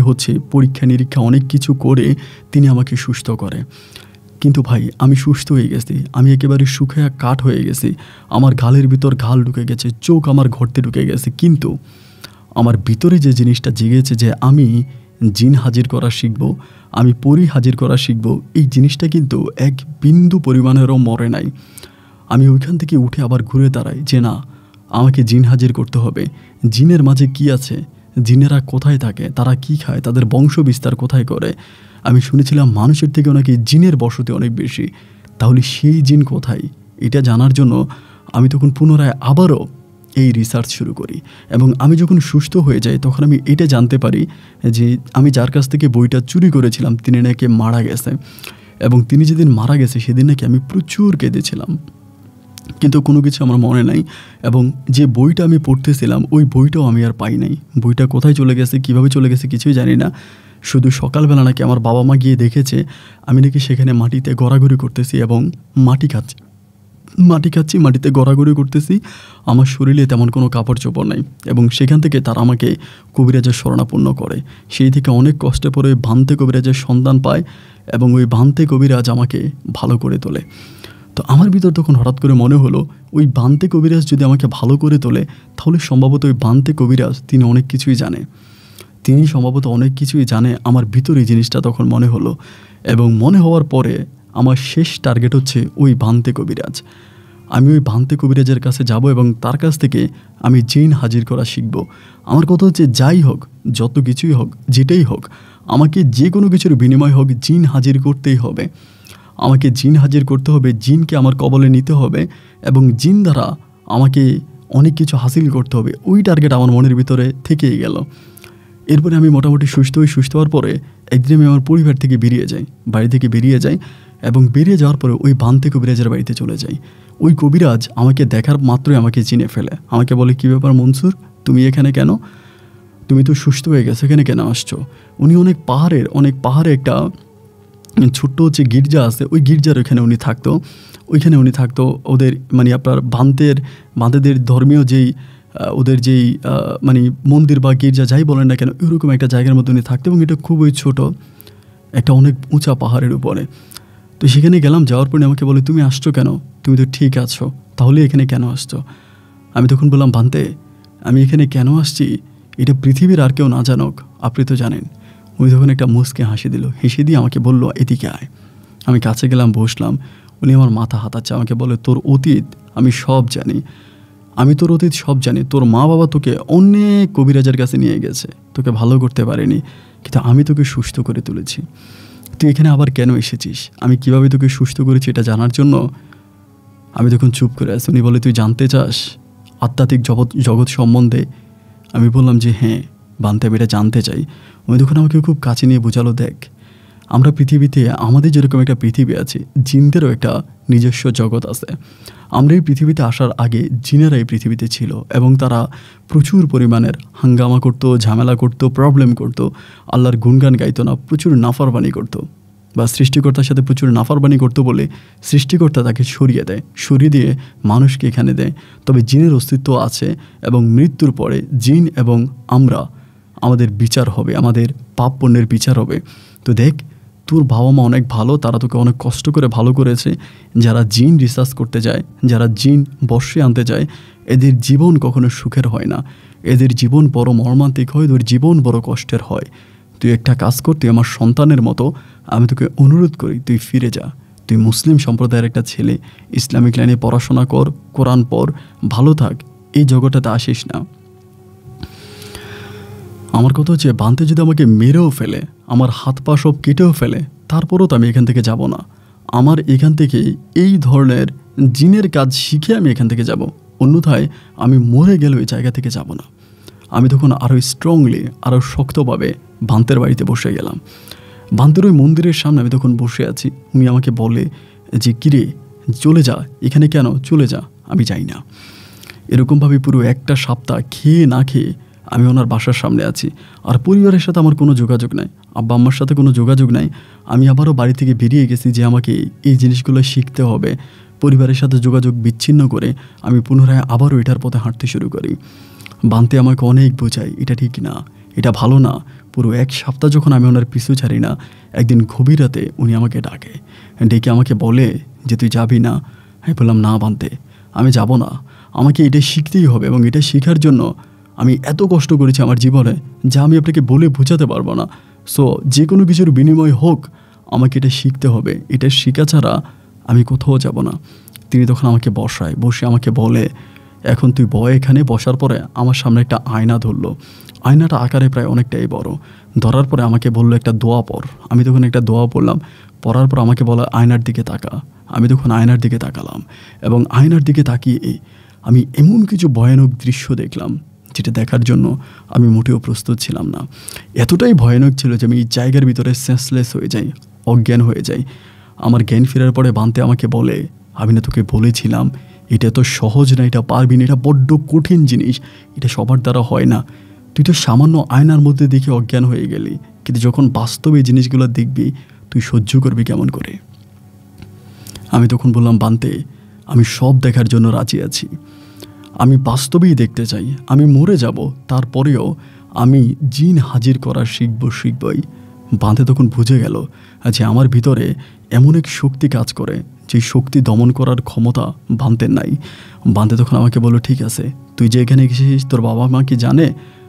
পরীক্ষা নিরীক্ষা অনেক কিছু করে তিনি আমাকে সুস্থ করে। কিন্তু ভাই, আমি সুস্থ হয়ে গেছি, আমি একেবারে শুকিয়ে কাঠ হয়ে গেছি, আমার গালের ভিতর গাল ঢুকে গেছে, চোখ আমার ঘরতে ঢুকে গেছে। কিন্তু আমার ভিতরে যে জিনিসটা জেগেছে যে আমি জিন হাজির করা শিখব, আমি পরি হাজির করা শিখব, এই জিনিসটা কিন্তু এক বিন্দু পরিমাণেরও মরে নাই। আমি ওইখান থেকে উঠে আবার ঘুরে দাঁড়াই যে না, আমাকে জিন হাজির করতে হবে। জিনের মাঝে কি আছে, জিনেরা কোথায় থাকে, তারা কি খায়, তাদের বংশ বিস্তার কোথায় করে। আমি শুনেছিলাম মানুষের থেকেও নাকি জিনের বসতি অনেক বেশি। তাহলে সেই জিন কোথায়, এটা জানার জন্য আমি তখন পুনরায় আবারও এই রিসার্চ শুরু করি। এবং আমি যখন সুস্থ হয়ে যাই তখন আমি এটা জানতে পারি যে আমি যার কাছ থেকে বইটা চুরি করেছিলাম তিনি নাকি মারা গেছে। এবং তিনি যেদিন মারা গেছে সেদিন নাকি আমি প্রচুর কেঁদেছিলাম, কিন্তু কোনো কিছু আমার মনে নাই। এবং যে বইটা আমি পড়তেছিলাম ওই বইটাও আমি আর পাই নাই। বইটা কোথায় চলে গেছে, কীভাবে চলে গেছে কিছুই জানি না। শুধু সকালবেলা নাকি আমার বাবা মা গিয়ে দেখেছে আমি নাকি সেখানে মাটিতে গড়াগড়ি করতেছি এবং মাটি খাচ্ছি, মাটিতে গড়াগড়ি করতেছি। আমার শরীরে তেমন কোনো কাপড় চোপড় নাই। এবং সেখান থেকে তারা আমাকে কবিরাজের শরণাপন্ন করে। সেই থেকে অনেক কষ্টে পড়ে ভান্তে কবিরাজের সন্ধান পায় এবং ওই ভান্তে কবিরাজ আমাকে ভালো করে তোলে। তো আমার ভিতর তখন হঠাৎ করে মনে হলো ওই বান্তে কবিরাজ যদি আমাকে ভালো করে তোলে তাহলে সম্ভবত ওই বান্তে কবিরাজ তিনি অনেক কিছুই জানে, তিনি সম্ভবত অনেক কিছুই জানে। আমার ভিতরে এই জিনিসটা তখন মনে হলো। এবং মনে হওয়ার পরে আমার শেষ টার্গেট হচ্ছে ওই বান্তে কবিরাজ। আমি ওই বান্তে কবিরাজের কাছে যাব এবং তার কাছ থেকে আমি জিন হাজির করা শিখব। আমার কথা হচ্ছে যাই হোক, যত কিছুই হোক, যেটাই হোক, আমাকে যে কোনো কিছুর বিনিময় হোক জিন হাজির করতেই হবে। আমাকে জিন হাজির করতে হবে, জিনকে আমার কবলে নিতে হবে এবং জিন দ্বারা আমাকে অনেক কিছু হাসিল করতে হবে। ওই টার্গেট আমার মনের ভিতরে থেকেই গেল। এরপরে আমি মোটামুটি সুস্থ হওয়ার পরে একদিন আমি আমার পরিবার থেকে বেরিয়ে যাই, বাড়ি থেকে বেরিয়ে যাই। এবং বেরিয়ে যাওয়ার পরে ওই বান্তে কবিরাজের বাড়িতে চলে যাই। ওই কবিরাজ আমাকে দেখার মাত্রই আমাকে চিনে ফেলে। আমাকে বলে, কী ব্যাপার মনসুর, তুমি এখানে কেন? তুমি তো সুস্থ হয়ে গেছো, এখানে কেন আসছো? উনি অনেক পাহাড়ে একটা ছোট্ট হচ্ছে গির্জা আছে, ওই গির্জার ওইখানে উনি থাকতো। ওদের মানে আপনার বান্তেদের ধর্মীয় ওদের যেই মানে মন্দির বা গির্জা যাই বলেন না কেন, এরকম একটা জায়গার মধ্যে উনি থাকতো। এবং এটা খুবই ছোট, একটা অনেক উঁচা পাহাড়ের উপরে। তো সেখানে গেলাম, যাওয়ার পরে আমাকে বলে, তুমি আসছো কেন? তুমি তো ঠিক আছো, তাহলে এখানে কেন আসছো? আমি তখন বললাম, বান্তে, আমি এখানে কেন আসছি এটা পৃথিবীর আর কেউ না জানুক, আপনি তো জানেন। উনি তখন একটা মুচকে হাসি দিল, হেসে দিয়ে আমাকে বলল, এদিকে আয়। আমি কাছে গেলাম, বসলাম। উনি আমার মাথা হাতাচ্ছে, আমাকে বলে, তোর অতীত আমি সব জানি, তোর অতীত সব জানি। তোর মা বাবা তোকে অনেক কবিরাজের কাছে নিয়ে গেছে, তোকে ভালো করতে পারেনি, কিন্তু আমি তোকে সুস্থ করে তুলেছি। তুই এখানে আবার কেন এসেছিস? আমি কিভাবে তোকে সুস্থ করেছি এটা জানার জন্য। আমি তখন চুপ করে আছি। উনি বলে, তুই জানতে চাস আধ্যাত্মিক জগৎ সম্বন্ধে? আমি বললাম যে হ্যাঁ বান্তে, আমি এটা জানতে চাই। উনি তখন আমাকে খুব কাছে নিয়ে বোঝালো, দেখ, আমরা পৃথিবীতে আমাদের যেরকম একটা পৃথিবী আছে, জিনদেরও একটা নিজস্ব জগৎ আছে। আমরা এই পৃথিবীতে আসার আগে জিনেরা এই পৃথিবীতে ছিল এবং তারা প্রচুর পরিমাণের হাঙ্গামা করতো, ঝামেলা করতো, প্রবলেম করতো, আল্লাহর গুণগান গাইতো না, প্রচুর নাফরমানি করতো, বা সৃষ্টিকর্তার সাথে প্রচুর নাফরমানি করতো বলে সৃষ্টিকর্তা তাকে সরিয়ে দিয়ে মানুষকে এখানে দেয়। তবে জিনের অস্তিত্ব আছে এবং মৃত্যুর পরে জিন এবং আমাদের বিচার হবে, আমাদের পাপ পুণ্যের বিচার হবে। তো দেখ, তোর বাবা মা অনেক ভালো, তারা তোকে অনেক কষ্ট করে ভালো করেছে। যারা জিন রিসার্চ করতে যায়, যারা জিন বর্ষে আনতে যায়, এদের জীবন কখনো সুখের হয় না, এদের জীবন বড় মর্মান্তিক হয়, এদের জীবন বড় কষ্টের হয়। তুই একটা কাজ কর, তুই আমার সন্তানের মতো, আমি তোকে অনুরোধ করি তুই ফিরে যা। তুই মুসলিম সম্প্রদায়ের একটা ছেলে, ইসলামিক লাইনে পড়াশোনা কর, কোরআন পড়, ভালো থাক, এই জগৎটাতে আসিস না। আমার কথা হচ্ছে, বান্তে যদি আমাকে মেরেও ফেলে, আমার হাত পা সব কেটেও ফেলে, তারপরও তো আমি এখান থেকে যাব না। আমার এখান থেকে এই ধরনের জিনের কাজ শিখে আমি এখান থেকে যাব, অন্যথায় আমি মরে গেলেও এই জায়গা থেকে যাব না। আমি তখন আরও স্ট্রংলি, আরও শক্তভাবে বান্তের বাড়িতে বসে গেলাম। বান্তের ওই মন্দিরের সামনে আমি তখন বসে আছি। উনি আমাকে বলে যে, কিরে চলে যা, এখানে কেন, চলে যা। আমি যাই না। এরকমভাবে পুরো একটা সপ্তাহ খেয়ে না খেয়ে আমি ওনার বাসার সামনে আছি। আর পরিবারের সাথে আমার কোনো যোগাযোগ নাই, আব্বা আম্মার সাথে কোনো যোগাযোগ নাই। আমি আবারও বাড়ি থেকে বেরিয়ে গেছি যে আমাকে এই জিনিসগুলো শিখতে হবে। পরিবারের সাথে যোগাযোগ বিচ্ছিন্ন করে আমি পুনরায় আবারও এটার পথে হাঁটতে শুরু করি। বান্তে আমাকে অনেক বোঝায়, এটা ঠিক না, এটা ভালো না। পুরো এক সপ্তাহ যখন আমি ওনার পিছু ছাড়ি না, একদিন গভীর রাতে উনি আমাকে ডেকে আমাকে বলে যে, তুই যাবি না? আমি বললাম, না বান্তে, আমি যাব না, আমাকে এটা শিখতেই হবে এবং এটা শেখার জন্য আমি এত কষ্ট করেছি আমার জীবনে যা আমি আপনাকে বলে বোঝাতে পারবো না। সো যে কোনো কিছুর বিনিময় হোক আমাকে এটা শিখতে হবে, এটা শেখা ছাড়া আমি কোথাও যাব না। তিনি তখন আমাকে বসে আমাকে বলে, এখন তুই এখানে বসার পরে আমার সামনে একটা আয়না ধরলো। আয়নাটা আকারে প্রায় অনেকটাই বড়। ধরার পরে আমাকে বলল একটা দোয়া পড়। আমি তখন একটা দোয়া পড়লাম। পড়ার পর আমাকে বলা আয়নার দিকে তাকা। আমি তখন আয়নার দিকে তাকালাম এবং আয়নার দিকে তাকিয়ে আমি এমন কিছু ভয়ানক দৃশ্য দেখলাম যেটা দেখার জন্য আমি মোটেও প্রস্তুত ছিলাম না। এতটাই ভয়ানক ছিল যে আমি এই জায়গার ভিতরে সেন্সলেস হয়ে যাই, অজ্ঞান হয়ে যাই। আমার জ্ঞান ফেরার পরে বান্তে আমাকে বলে, আমি না তোকে বলেছিলাম এটা তো সহজ না, এটা পারবি না, এটা বড্ড কঠিন জিনিস, এটা সবার দ্বারা হয় না। তুই তো সামান্য আয়নার মধ্যে দেখে অজ্ঞান হয়ে গেলি, কিন্তু যখন বাস্তবে এই জিনিসগুলো দেখবি তুই সহ্য করবি কেমন করে। আমি তখন বললাম, বান্তে আমি সব দেখার জন্য রাজি আছি, আমি বাস্তবেই দেখতে চাই। আমি মরে যাব, তারপরেও আমি জিন হাজির করা শিখবই। বান্তে তখন বুঝে গেল যে আমার ভিতরে এমন এক শক্তি কাজ করে যে শক্তি দমন করার ক্ষমতা বান্তের নাই। বান্তে তখন আমাকে বলল, ঠিক আছে তুই যে এখানে গেছিস তোর বাবা মা কি জানে?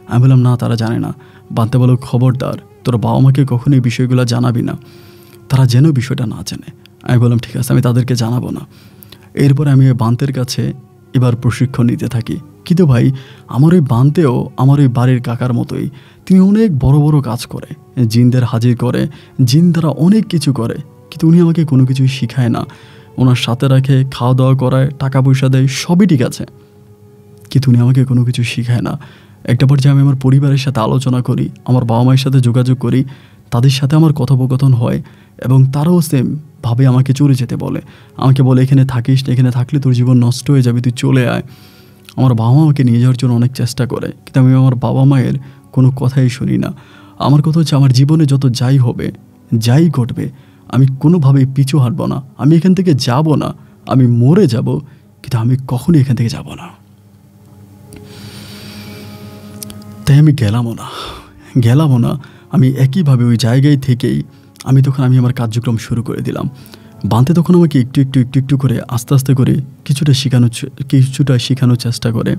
আমি বললাম, না তারা জানে না। বান্তে বলল, খবরদার তোর বাবা মাকে কখনোই বিষয়গুলো জানাবি না, তারা যেন বিষয়টা না জানে। আমি বললাম, ঠিক আছে আমি তাদেরকে জানাবো না। এরপরে আমি বান্তের কাছে এবার প্রশিক্ষণ নিতে থাকি। কিন্তু ভাই আমার ওই বান্তেও আমার ওই বাড়ির কাকার মতোই, তিনি অনেক বড় বড় কাজ করে, জিনদের হাজির করে, জিন দ্বারা অনেক কিছু করে, কিন্তু উনি আমাকে কোনো কিছুই শিখায় না। ওনার সাথে রাখে, খাওয়া দাওয়া করায়, টাকা পয়সা দেয়, সবই ঠিক আছে, কিন্তু উনি আমাকে কোনো কিছু শিখায় না। একটা পর্যায়ে আমি আমার পরিবারের সাথে আলোচনা করি, আমার বাবা মায়ের সাথে যোগাযোগ করি, তাদের সাথে আমার কথোপকথন হয় এবং তারাও সেম ভাবে আমাকে চলে যেতে বলে। আমাকে বলে, এখানে থাকিস না, এখানে থাকলে তোর জীবন নষ্ট হয়ে যাবে, তুই চলে আয়। আমার বাবা মা আমাকে নিয়ে যাওয়ার জন্য অনেক চেষ্টা করে, কিন্তু আমি আমার বাবা মায়ের কোনো কথাই শুনি না। আমার কথা হচ্ছে, আমার জীবনে যত যাই হবে, যাই ঘটবে, আমি কোনোভাবেই পিছু হাঁটব না। আমি এখান থেকে যাব না, আমি মরে যাব, কিন্তু আমি কখনোই এখান থেকে যাব না। তাই আমি গেলামও না। আমি একইভাবে ওই জায়গায় থেকেই আমি আমার কার্যক্রম শুরু করে দিলাম। বান্তে তখন আমাকে একটু করে আস্তে আস্তে করে কিছুটা শেখানোর চেষ্টা করে।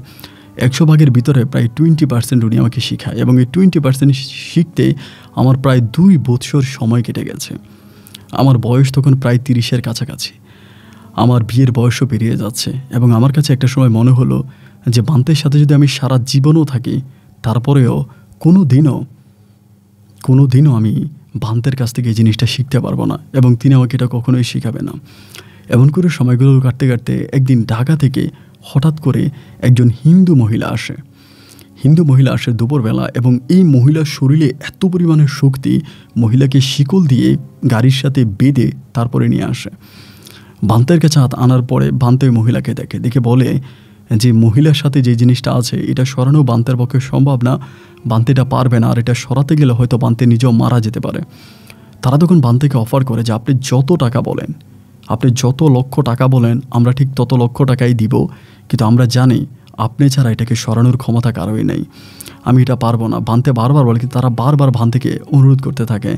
100 ভাগের ভিতরে প্রায় 20% উনি আমাকে শেখায় এবং এই 20% শিখতে আমার প্রায় 2 বছর সময় কেটে গেছে। আমার বয়স তখন প্রায় 30-এর কাছাকাছি। আমার বিয়ের বয়সও পেরিয়ে যাচ্ছে এবং আমার কাছে একটা সময় মনে হলো যে বান্তের সাথে যদি আমি সারা জীবনও থাকি, তারপরেও কোনো দিনও আমি বান্তের কাছ থেকে এই জিনিসটা শিখতে পারবো না এবং তিনি আমাকে এটা কখনোই শেখাবে না। এমন করে সময়গুলো কাটতে কাটতে একদিন ঢাকা থেকে হঠাৎ করে একজন হিন্দু মহিলা আসে দুপুরবেলা এবং এই মহিলার শরীরে এত পরিমাণে শক্তি, মহিলাকে শিকল দিয়ে গাড়ির সাথে বেঁধে তারপরে নিয়ে আসে। বান্তের কাছে আনার পরে বান্তে মহিলাকে দেখে বলে যে মহিলার সাথে যে জিনিসটা আছে এটা সরানো বান্তের পক্ষে সম্ভব না, বান্তে এটা পারবে না, আর এটা সরাতে গেলে হয়তো বান্তে নিজেও মারা যেতে পারে। তারা তখন বান্তেকে অফার করে যে আপনি যত টাকা বলেন, আপনি যত লক্ষ টাকা বলেন, আমরা ঠিক তত লক্ষ টাকাই দিব, কিন্তু আমরা জানি আপনি ছাড়া এটাকে সরানোর ক্ষমতা কারোই নেই, আমি এটা পারবো না। বান্তে বারবার বলে, কিন্তু তারা বারবার বান্তেকে অনুরোধ করতে থাকে।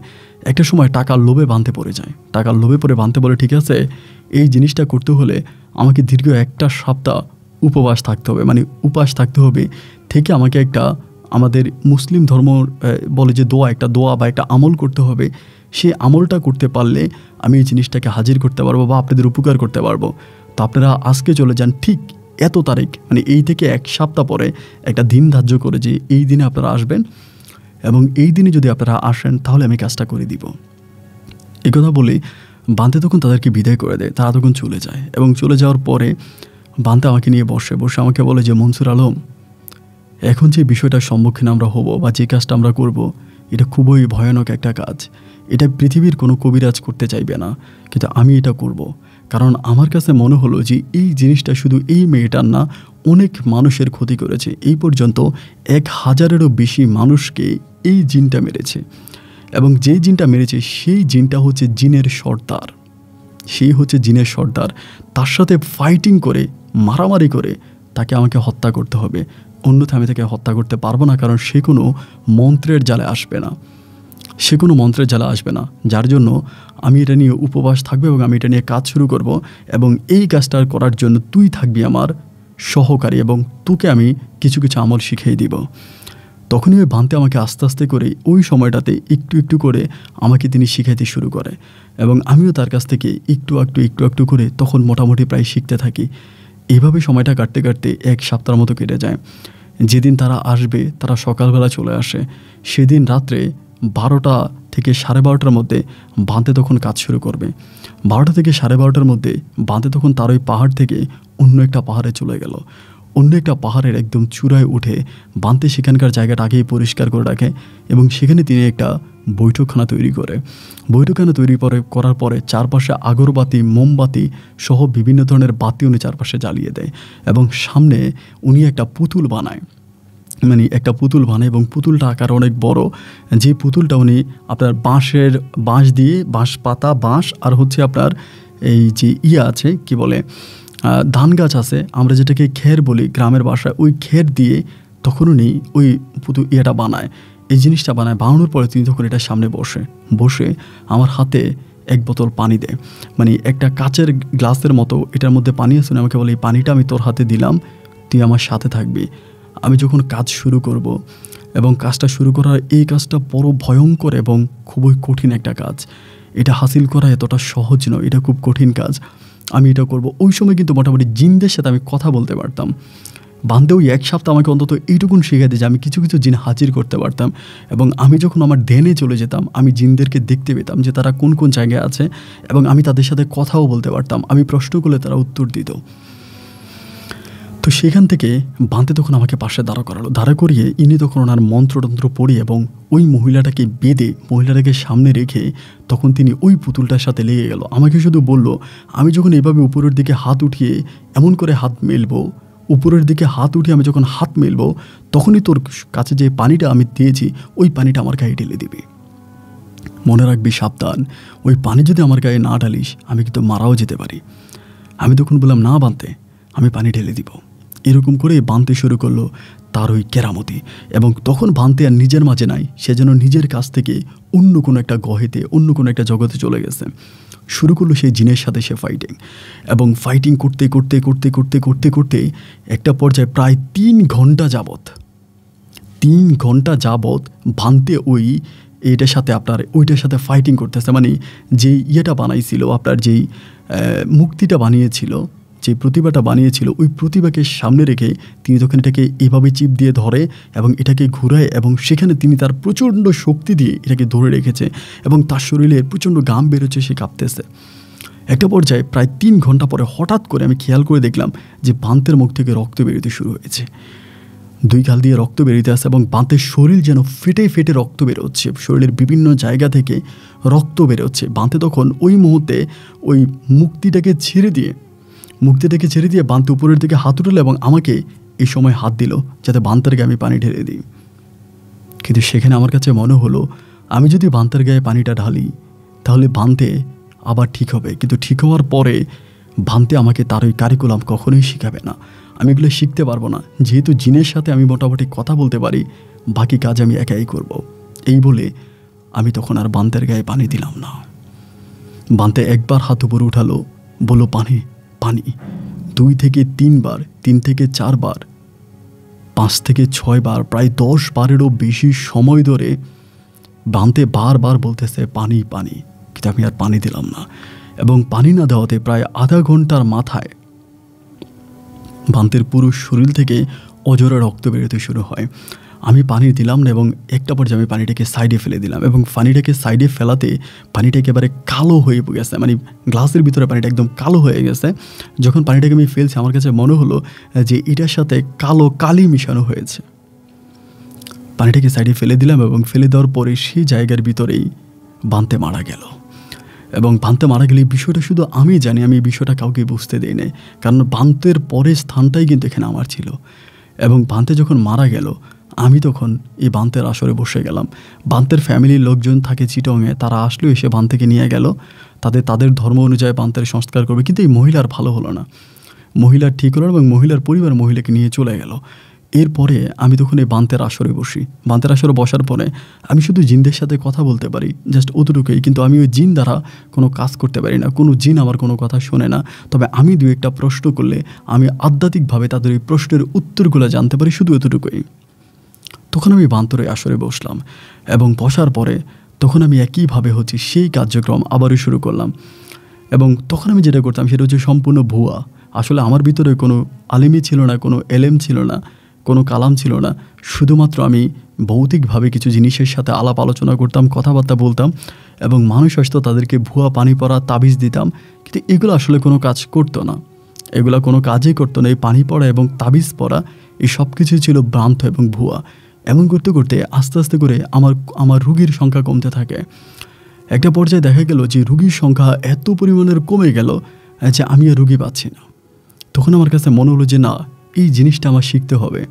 একটা সময় টাকার লোভে বান্তে পড়ে যায়। টাকার লোভে পড়ে বান্তে বলে, ঠিক আছে এই জিনিসটা করতে হলে আমাকে দীর্ঘ 1 সপ্তাহ উপবাস থাকতে হবে, মানে উপাস থাকতে হবে, থেকে আমাকে একটা আমাদের মুসলিম ধর্ম বলে যে একটা দোয়া বা একটা আমল করতে হবে, সেই আমলটা করতে পারলে আমি এই জিনিসটাকে হাজির করতে পারবো বা আপনাদের উপকার করতে পারবো। তো আপনারা আজকে চলে যান, ঠিক এত তারিখ, মানে এই থেকে 1 সপ্তাহ পরে একটা দিন ধার্য করে যে এই দিনে আপনারা আসবেন এবং এই দিনে যদি আপনারা আসেন তাহলে আমি কাজটা করে দিব। এই কথা বলে বান্তে তখন তাদেরকে বিদায় করে দেয়। তারা তখন চলে যায় এবং চলে যাওয়ার পরে বান্তে আমাকে নিয়ে বসে আমাকে বলে যে, মনসুর আলম, এখন যে বিষয়টার সম্মুখীন আমরা হব বা যে কাজটা আমরা করব, এটা খুবই ভয়ানক একটা কাজ। এটা পৃথিবীর কোনো কবিরাজ করতে চাইবে না, কিন্তু আমি এটা করব। কারণ আমার কাছে মনে হলো যে এই জিনিসটা শুধু এই মেয়েটার না, অনেক মানুষের ক্ষতি করেছে। এই পর্যন্ত 1000-এরও বেশি মানুষকে এই জিনটা মেরেছে এবং যে জিনটা মেরেছে সেই জিনটা হচ্ছে জিনের সর্দার। তার সাথে ফাইটিং করে, মারামারি করে তাকে আমাকে হত্যা করতে হবে, অন্যথায় আমি তাকে হত্যা করতে পারবো না। কারণ সে কোনো মন্ত্রের জালে আসবে না, যার জন্য আমি এটা নিয়ে উপবাস থাকবো এবং আমি এটা নিয়ে কাজ শুরু করব এবং এই কাজটা করার জন্য তুই থাকবি আমার সহকারী এবং তোকে আমি কিছু আমল শিখিয়ে দিব। তখনই ওই বান্তে আমাকে আস্তে আস্তে করে ওই সময়টাতে একটু করে আমাকে তিনি শিখাইতে শুরু করে এবং আমিও তার কাছ থেকে একটু করে তখন মোটামুটি প্রায় শিখতে থাকি। এইভাবে সময়টা কাটতে 1 সপ্তাহের মতো কেটে যায়। যেদিন তারা আসবে তারা সকালবেলা চলে আসে। সেদিন রাত্রে 12টা থেকে 12:30টার মধ্যে বাঁধে তখন কাজ শুরু করবে। 12টা থেকে 12:30টার মধ্যে বাঁধে তখন তার ওই পাহাড় থেকে অন্য একটা পাহাড়ে চলে গেল। অন্য একটা পাহাড়ের একদম চূড়ায় উঠে বাঁধে সেখানকার জায়গাটা আগেই পরিষ্কার করে রাখে এবং সেখানে তিনি একটা বৈঠকখানা তৈরি করে। বৈঠকখানা তৈরি করার পরে চারপাশে আগরবাতি, মোমবাতি সহ বিভিন্ন ধরনের বাতি উনি চারপাশে জ্বালিয়ে দেয় এবং সামনে উনি একটা পুতুল বানায়। মানে একটা পুতুল বানায় এবং পুতুলটা আকার অনেক বড়। যে পুতুলটা উনি আপনার বাঁশ দিয়ে, বাঁশ পাতা, বাঁশ আর হচ্ছে আপনার এই যে আছে কি বলে ধান গাছ আছে, আমরা যেটাকে খের বলি গ্রামের ভাষায়, ওই খের দিয়ে তখন উনি ওই ইয়েটা বানায়, এই জিনিসটা বানায়। বানানোর পরে তিনি তখন এটার সামনে বসে আমার হাতে এক বোতল পানি দেয়। মানে একটা কাচের গ্লাসের মতো এটার মধ্যে পানি আছে, আমাকে বলে এই পানিটা আমি তোর হাতে দিলাম, তুই আমার সাথে থাকবি। আমি যখন কাজ শুরু করব এবং কাজটা শুরু করার এই কাজটা বড় ভয়ঙ্কর এবং খুবই কঠিন একটা কাজ। এটা হাসিল করা এতটা সহজ নয়, এটা খুব কঠিন কাজ। আমি এটা করব। ওই সময় কিন্তু মোটামুটি জিনদের সাথে আমি কথা বলতে পারতাম। বান্ধে ওই 1 সপ্তাহ আমাকে অন্তত এইটুকুন শিখে দিয়ে যে আমি কিছু কিছু জিন হাজির করতে পারতাম এবং আমি যখন আমার ধ্যানে চলে যেতাম আমি জিনদেরকে দেখতে পেতাম যে তারা কোন কোন জায়গায় আছে এবং আমি তাদের সাথে কথাও বলতে পারতাম। আমি প্রশ্ন করলে তারা উত্তর দিত। তো সেখান থেকে বাঁধে তখন আমাকে পাশে দাঁড়া করিয়ে ইনি তখন ওনার মন্ত্রতন্ত্র পড়ি এবং ওই মহিলাটাকে বেঁধে মহিলাটাকে সামনে রেখে তখন তিনি ওই পুতুলটার সাথে লেগে গেল। আমাকে শুধু বলল, আমি যখন এভাবে উপরের দিকে হাত উঠিয়ে এমন করে হাত মেলবো, উপরের দিকে হাত উঠিয়ে আমি যখন হাত মেলবো তখনই তোর কাছে যে পানিটা আমি দিয়েছি ওই পানিটা আমার গায়ে ঢেলে দিবি। মনে রাখবি, সাবধান, ওই পানি যদি আমার গায়ে না ঢালিস আমি কিন্তু মারাও যেতে পারি। আমি তখন বললাম, না বাঁধতে, আমি পানি ঢেলে দিব। এরকম করে বাঁধতে শুরু করলো তার ওই কেরামতি। এবং তখন বাঁধতে আর নিজের মাঝে নাই, সে যেন নিজের কাছ থেকে অন্য কোনো একটা গহেতে, অন্য কোনো একটা জগতে চলে গেছে। শুরু করলো সেই জিনের সাথে সে ফাইটিং এবং ফাইটিং করতে করতে করতে করতে করতে করতে একটা পর্যায়ে প্রায় 3 ঘন্টা যাবৎ বাঁধতে এইটার সাথে আপনার ওইটার সাথে ফাইটিং করতেছে। মানে যেই ইয়েটা বানাইছিল, আপনার যেই মুক্তিটা বানিয়েছিল, যে প্রতিভাটা বানিয়েছিল, ওই প্রতিভাকে সামনে রেখে তিনি তখন এটাকে এভাবে চিপ দিয়ে ধরে এবং এটাকে ঘুরায় এবং সেখানে তিনি তার প্রচণ্ড শক্তি দিয়ে এটাকে ধরে রেখেছে এবং তার শরীরে প্রচণ্ড ঘাম বেরোচ্ছে, সে কাঁপতেছে। একটা পর্যায়ে প্রায় 3 ঘন্টা পরে হঠাৎ করে আমি খেয়াল করে দেখলাম যে বাঁধের মুখ থেকে রক্ত বেরোতে শুরু হয়েছে। 2 গাল দিয়ে রক্ত বেরোতে আসে এবং বাঁধের শরীর যেন ফেটে ফেটে রক্ত বেরোচ্ছে, শরীরের বিভিন্ন জায়গা থেকে রক্ত বেরোচ্ছে। বাঁধে তখন ওই মুহূর্তে ওই মুক্তিটাকে ছেড়ে দিয়ে বাঁধতে উপরের দিকে হাত উঠল এবং আমাকে এই সময় হাত দিল যাতে বাঁধের গায়ে আমি পানি ঢেলে দিই। কিন্তু সেখানে আমার কাছে মনে হলো, আমি যদি বাঁধের গায়ে পানিটা ঢালি তাহলে বাঁধে আবার ঠিক হবে, কিন্তু ঠিক হওয়ার পরে বাঁধে আমাকে তার ওই কারিকুলাম কখনোই শিখাবে না, আমি এগুলো শিখতে পারবো না। যেহেতু জিনের সাথে আমি মোটামুটি কথা বলতে পারি, বাকি কাজ আমি একাই করব। এই বলে আমি তখন আর বাঁধের গায়ে পানি দিলাম না। বাঁধে একবার হাত উপরে উঠালো, বলল পানি পানি। 2 থেকে 3 বার, 3 থেকে 4 বার, 5 থেকে 6 বার, প্রায় 10 বারেরও বেশি সময় ধরে বাঁধে বারবার বলতেছে পানি পানি, কিন্তু আমি আর পানি দিলাম না। এবং পানি না দেওয়াতে প্রায় আধা ঘন্টার মাথায় বাঁধের পুরো শরীর থেকে অজরে রক্ত বেরোতে শুরু হয়। আমি পানি দিলাম না এবং একটা পর্যায়ে আমি পানিটাকে সাইডে ফেলে দিলাম এবং পানিটাকে সাইডে ফেলাতে পানিটা একেবারে কালো হয়ে গেছে। মানে গ্লাসের ভিতরে পানিটা একদম কালো হয়ে গেছে। যখন পানিটাকে আমি ফেলছি আমার কাছে মনে হলো যে এটার সাথে কালি মিশানো হয়েছে। পানিটাকে সাইডে ফেলে দিলাম এবং ফেলে দেওয়ার পরে সেই জায়গার ভিতরেই বাঁধে মারা গেল। এবং বাঁধে মারা গেলে এই বিষয়টা শুধু আমি জানি, আমি এই বিষয়টা কাউকে বুঝতে দিই নাই, কারণ বাঁধের পরের স্থানটাই কিন্তু এখানে আমার ছিল। এবং বাঁধে যখন মারা গেল আমি তখন এই বাঁধের আসরে বসে গেলাম। বাঁধের ফ্যামিলির লোকজন থাকে চিটংয়ে, তারা আসলেও এসে বাঁধেকে নিয়ে গেল, তাদের ধর্ম অনুযায়ী বাঁধের সংস্কার করবে। কিন্তু এই মহিলার ভালো হলো না, মহিলার ঠিক হলো না এবং মহিলার পরিবার মহিলাকে নিয়ে চলে গেল। এরপরে আমি তখন এই বাঁধের আসরে বসি। বাঁধের আসরে বসার পরে আমি শুধু জিনদের সাথে কথা বলতে পারি, জাস্ট অতটুকুই। কিন্তু আমি ওই জিন দ্বারা কোনো কাজ করতে পারি না, কোনো জিন আমার কোনো কথা শোনে না। তবে আমি 2-1টা প্রশ্ন করলে আমি আধ্যাত্মিকভাবে তাদের এই প্রশ্নের উত্তরগুলো জানতে পারি, শুধু এতটুকুই। তখন আমি বাঁধের আসরে বসলাম এবং বসার পরে তখন আমি একইভাবে সেই কার্যক্রম আবারও শুরু করলাম। এবং তখন আমি যেটা করতাম সেটা হচ্ছে সম্পূর্ণ ভুয়া। আসলে আমার ভিতরে কোনো আলিমই ছিল না, কোনো এলেম ছিল না, কোনো কালাম ছিল না। শুধুমাত্র আমি ভৌতিকভাবে কিছু জিনিসের সাথে আলাপ আলোচনা করতাম, কথাবার্তা বলতাম এবং মানুষ আসতো, তাদেরকে ভুয়া পানি পড়া তাবিজ দিতাম। কিন্তু এগুলো আসলে কোনো কাজ করতো না, এগুলো কোনো কাজই করতো না। এই পানি পড়া এবং তাবিজ পড়া এই সব কিছুই ছিল ভ্রান্ত এবং ভুয়া। এমন করতে করতে আস্তে আস্তে করে আমার রুগীর সংখ্যা কমতে থাকে। একটা পর্যায়ে দেখা গেল যে রুগীর সংখ্যা এত পরিমাণের কমে গেল যে আমি আর রুগী পাচ্ছি না। তখন আমার কাছে মনে হলো যে না, এই জিনিসটা আমার শিখতে হবে,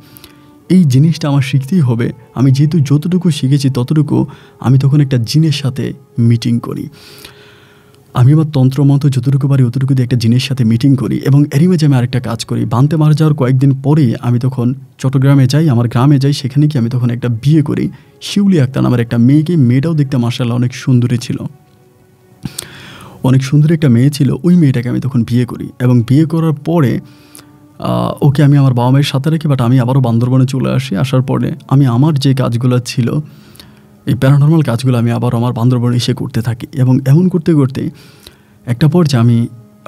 এই জিনিসটা আমার শিখতেই হবে। আমি যেহেতু যতটুকু শিখেছি ততটুকু আমি তখন একটা জিনের সাথে মিটিং করি। আমি আমার তন্ত্রমন্ত্র যতটুকু পারি অতটুকু দিয়ে একটা জিনের সাথে মিটিং করি এবং এরই মাঝে আমি আরেকটা কাজ করি। বানতে মারা যাওয়ার কয়েকদিন পরেই আমি তখন চট্টগ্রামে যাই, আমার গ্রামে যাই। সেখানে কি আমি তখন একটা বিয়ে করি, শিউলি আক্তার নামের একটা মেয়েকে। মেয়েটাও দেখতে মাশাআল্লাহ অনেক সুন্দরী ছিল, অনেক সুন্দর একটা মেয়ে ছিল। ওই মেয়েটাকে আমি তখন বিয়ে করি এবং বিয়ে করার পরে ওকে আমি আমার বাবা মায়ের সাথে রাখি। বাট আমি আবারও বান্দরবনে চলে আসি। আসার পরে আমি আমার যে কাজগুলো ছিল, এই প্যারানর্মাল কাজগুলো আমি আবার আমার বান্দরবনে এসে করতে থাকি। এবং এমন করতে করতে একটা পর্যায়ে আমি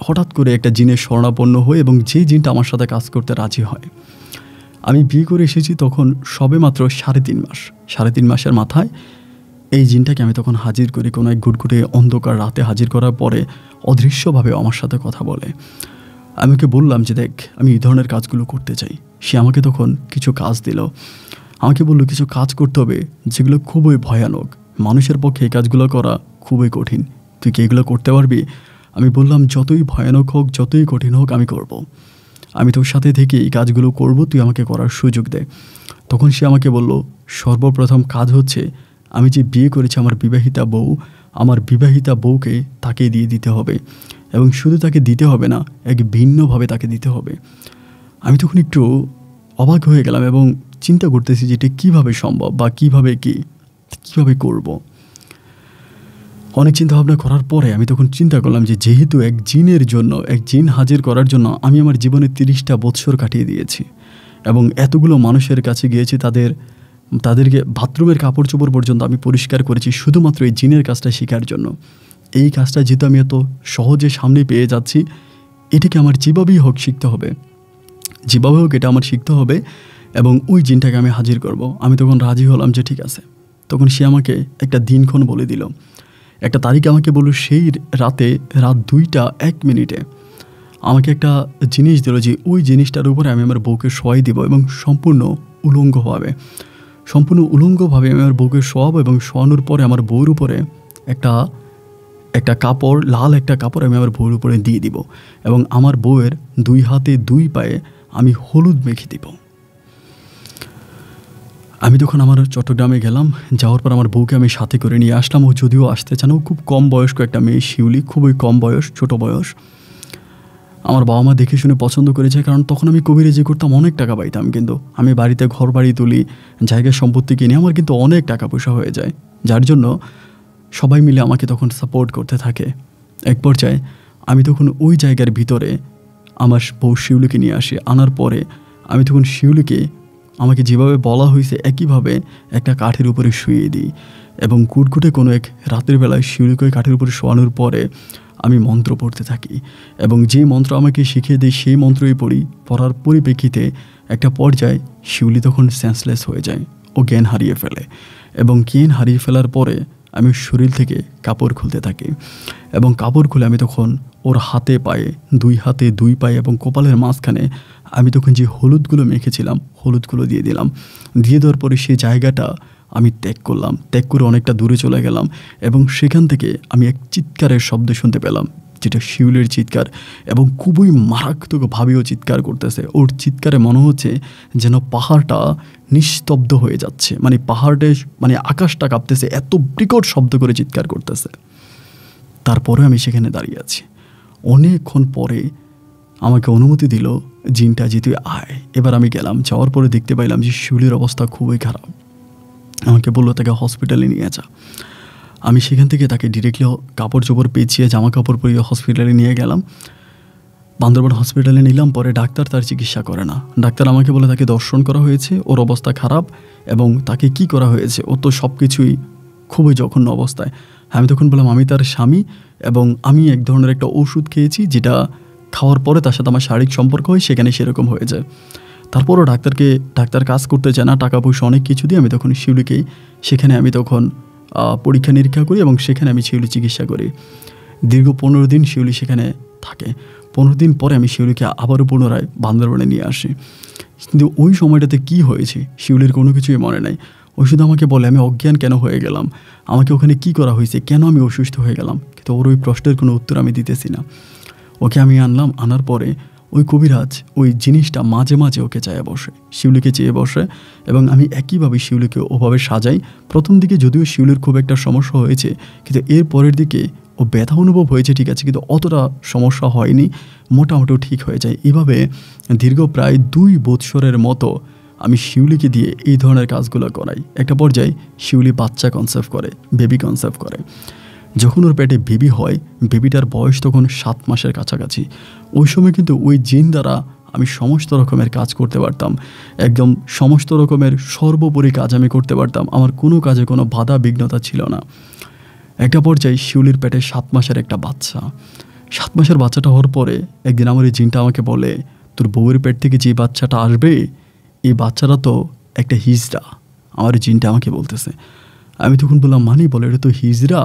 হঠাৎ করে একটা জিনের শরণাপন্ন হই এবং যে জিনটা আমার সাথে কাজ করতে রাজি হয়। আমি বিয়ে করে এসেছি তখন সবে মাত্র 3.5 মাস। 3.5 মাসের মাথায় এই জিনটাকে আমি তখন হাজির করি। কোনো এক ঘুটঘুটে অন্ধকার রাতে হাজির করার পরে অদৃশ্যভাবে আমার সাথে কথা বলে। আমি ওকে বললাম যে দেখ, আমি এই ধরনের কাজগুলো করতে চাই। সে আমাকে তখন কিছু কাজ দিল। আমাকে বললো কিছু কাজ করতে হবে যেগুলো খুবই ভয়ানক, মানুষের পক্ষে এই কাজগুলো করা খুবই কঠিন। তুই কি এগুলো করতে পারবি? আমি বললাম যতই ভয়ানক হোক, যতই কঠিন হোক, আমি করব। আমি তোর সাথে থেকে এই কাজগুলো করব, তুই আমাকে করার সুযোগ দে। তখন সে আমাকে বলল সর্বপ্রথম কাজ হচ্ছে আমি যে বিয়ে করেছি আমার বিবাহিতা বউকে তাকে দিয়ে দিতে হবে এবং শুধু তাকে দিতে হবে না, এক ভিন্নভাবে তাকে দিতে হবে। আমি তখন একটু অবাক হয়ে গেলাম এবং চিন্তা করতেছি যে এটা কীভাবে সম্ভব বা কীভাবে করব। অনেক চিন্তা ভাবনা করার পরে আমি তখন চিন্তা করলাম যে যেহেতু এক জিন হাজির করার জন্য আমি আমার জীবনে 30টা বৎসর কাটিয়ে দিয়েছি এবং এতগুলো মানুষের কাছে গিয়েছি, তাদেরকে বাথরুমের কাপড় চোপড় পর্যন্ত আমি পরিষ্কার করেছি শুধুমাত্র এই জিনের কাজটা শেখার জন্য। এই কাজটা যেহেতু আমি এত সহজে সামনে পেয়ে যাচ্ছি, এটাকে আমার যেভাবেই হোক শিখতে হবে, যেভাবে হোক এটা আমার শিখতে হবে এবং ওই জিনটাকে আমি হাজির করব। আমি তখন রাজি হলাম যে ঠিক আছে। তখন সে আমাকে একটা দিনক্ষণ বলে দিল, একটা তারিখ আমাকে বলল। সেই রাতে রাত 2:01 আমাকে একটা জিনিস দিল যে ওই জিনিসটার উপরে আমি আমার বউকে শোয়াই দিব এবং সম্পূর্ণ উলঙ্গভাবে আমি আমার বউকে শোয়াবো এবং শোয়ানোর পরে আমার বউর উপরে একটা কাপড়, লাল একটা কাপড় আমি আমার বউর উপরে দিয়ে দিব এবং আমার বউয়ের 2 হাতে 2 পায়ে আমি হলুদ মেখে দিব। আমি তখন আমার চট্টগ্রামে গেলাম। যাওয়ার পর আমার বউকে আমি সাথে করে নিয়ে আসলাম। ও যদিও আসতে চান, ও খুব কম বয়স্ক একটা মেয়ে, শিউলি, খুবই কম বয়স, ছোট বয়স। আমার বাবা মা দেখে শুনে পছন্দ করেছে, কারণ তখন আমি কবিরাজি করতাম, অনেক টাকা পাইতাম। কিন্তু আমি বাড়িতে ঘর বাড়ি তুলি, জায়গা সম্পত্তি কিনে আমার কিন্তু অনেক টাকা পয়সা হয়ে যায়, যার জন্য সবাই মিলে আমাকে তখন সাপোর্ট করতে থাকে। এক পর্যায়ে আমি তখন ওই জায়গার ভিতরে আমার বউ শিউলিকে নিয়ে আসি। আনার পরে আমি তখন শিউলিকে আমাকে যেভাবে বলা হয়েছে একইভাবে একটা কাঠের উপরে শুইয়ে দিই এবং কুটকুটে কোনো এক রাতের বেলায় শিউলিকে কাঠের উপরে শোয়ানোর পরে আমি মন্ত্র পড়তে থাকি এবং যে মন্ত্র আমাকে শিখিয়ে দেয় সেই মন্ত্রই পড়ার পরিপ্রেক্ষিতে একটা পর্যায়ে শিউলি তখন সেন্সলেস হয়ে যায়, ও জ্ঞান হারিয়ে ফেলে এবং জ্ঞান হারিয়ে ফেলার পরে আমি শরীর থেকে কাপড় খুলতে থাকি এবং কাপড় খুলে আমি তখন ওর হাতে পায়ে, 2 হাতে 2 পায়ে এবং কপালের মাঝখানে আমি তখন যে হলুদগুলো মেখেছিলাম হলুদগুলো দিয়ে দিলাম। দিয়ে দেওয়ার পরে সেই জায়গাটা আমি ত্যাগ করলাম। ত্যাগ করে অনেকটা দূরে চলে গেলাম এবং সেখান থেকে আমি এক চিৎকারের শব্দ শুনতে পেলাম, যেটা শিউলের চিৎকার এবং খুবই মারাত্মকভাবেও চিৎকার করতেছে। ওর চিৎকারে মনে হচ্ছে যেন পাহাড়টা নিস্তব্ধ হয়ে যাচ্ছে, মানে আকাশটা কাঁপতেছে, এত বিকট শব্দ করে চিৎকার করতেছে। তারপরে আমি সেখানে দাঁড়িয়ে আছি। অনেকক্ষণ পরে আমাকে অনুমতি দিল জিনটা, যে তুই আয়। এবার আমি গেলাম। যাওয়ার পরে দেখতে পাইলাম যে শিউলির অবস্থা খুবই খারাপ। আমাকে বললো তাকে হসপিটালে নিয়ে যা। আমি সেখান থেকে তাকে ডিরেক্টলি কাপড় চোপড় পেঁচিয়ে জামা কাপড় পরিয়ে হসপিটালে নিয়ে গেলাম। বান্দরবান হসপিটালে নিলাম। পরে ডাক্তার তার চিকিৎসা করে না। ডাক্তার আমাকে বলে তাকে দর্শন করা হয়েছে, ওর অবস্থা খারাপ এবং তাকে কি করা হয়েছে, ও তো সব কিছুই খুবই জঘন্য অবস্থায়। আমি তখন বললাম আমি তার স্বামী এবং আমি এক ধরনের একটা ওষুধ খেয়েছি, যেটা খাওয়ার পরে তার সাথে আমার শারীরিক সম্পর্ক হয়, সেখানে সেরকম হয়ে যায়। তারপরও ডাক্তার কাজ করতে চায় না, টাকা পয়সা অনেক কিছু দিয়ে আমি তখন শিউলিকে সেখানে আমি তখন পরীক্ষা নিরীক্ষা করি এবং সেখানে আমি শিউলি চিকিৎসা করি। দীর্ঘ 15 দিন শিউলি সেখানে থাকে। 15 দিন পরে আমি শিউলিকে আবারও পুনরায় বান্দরবনে নিয়ে আসি। কিন্তু ওই সময়টাতে কি হয়েছে শিউলির কোনো কিছুই মনে নাই। ও শুধু আমাকে বলে আমি অজ্ঞান কেন হয়ে গেলাম, আমাকে ওখানে কি করা হয়েছে, কেন আমি অসুস্থ হয়ে গেলাম। কিন্তু ওর ওই প্রশ্নের কোনো উত্তর আমি দিতেছি না। ওকে আমি আনলাম, আনার পরে ওই কবিরাজ ওই জিনিসটা মাঝে মাঝে ওকে চেয়ে বসে, শিউলিকে চেয়ে বসে, এবং আমি একইভাবে শিউলিকে ওভাবে সাজাই। প্রথম দিকে যদিও শিউলির খুব একটা সমস্যা হয়েছে, কিন্তু এর পরের দিকে ও ব্যথা অনুভব হয়েছে ঠিক আছে, কিন্তু অতটা সমস্যা হয়নি, মোটামুটিও ঠিক হয়ে যায়। এভাবে দীর্ঘ প্রায় 2 বৎসরের মতো আমি শিউলিকে দিয়ে এই ধরনের কাজগুলো করাই। একটা পর্যায়ে শিউলি বাচ্চা কনসেপ্ট করে, বেবি কনসেপ্ট করে। যখন ওর পেটে বেবি হয়, বেবিটার বয়স তখন 7 মাসের কাছাকাছি। ওই সময় কিন্তু ওই জিন দ্বারা আমি সমস্ত রকমের কাজ করতে পারতাম, একদম সমস্ত রকমের সর্বোপরি কাজ আমি করতে পারতাম। আমার কোনো কাজে কোনো বাধা বিঘ্নতা ছিল না। একটা পর্যায়ে শিউলির পেটে 7 মাসের একটা বাচ্চা। 7 মাসের বাচ্চাটা হওয়ার পরে একদিন আমার এই জিনটা আমাকে বলে, তোর বউয়ের পেট থেকে যে বাচ্চাটা আসবে, এই বাচ্চাটা তো একটা হিজড়া। আমার এই জিনটা আমাকে বলতেছে। আমি তখন বললাম, বলে এটা তো হিজড়া,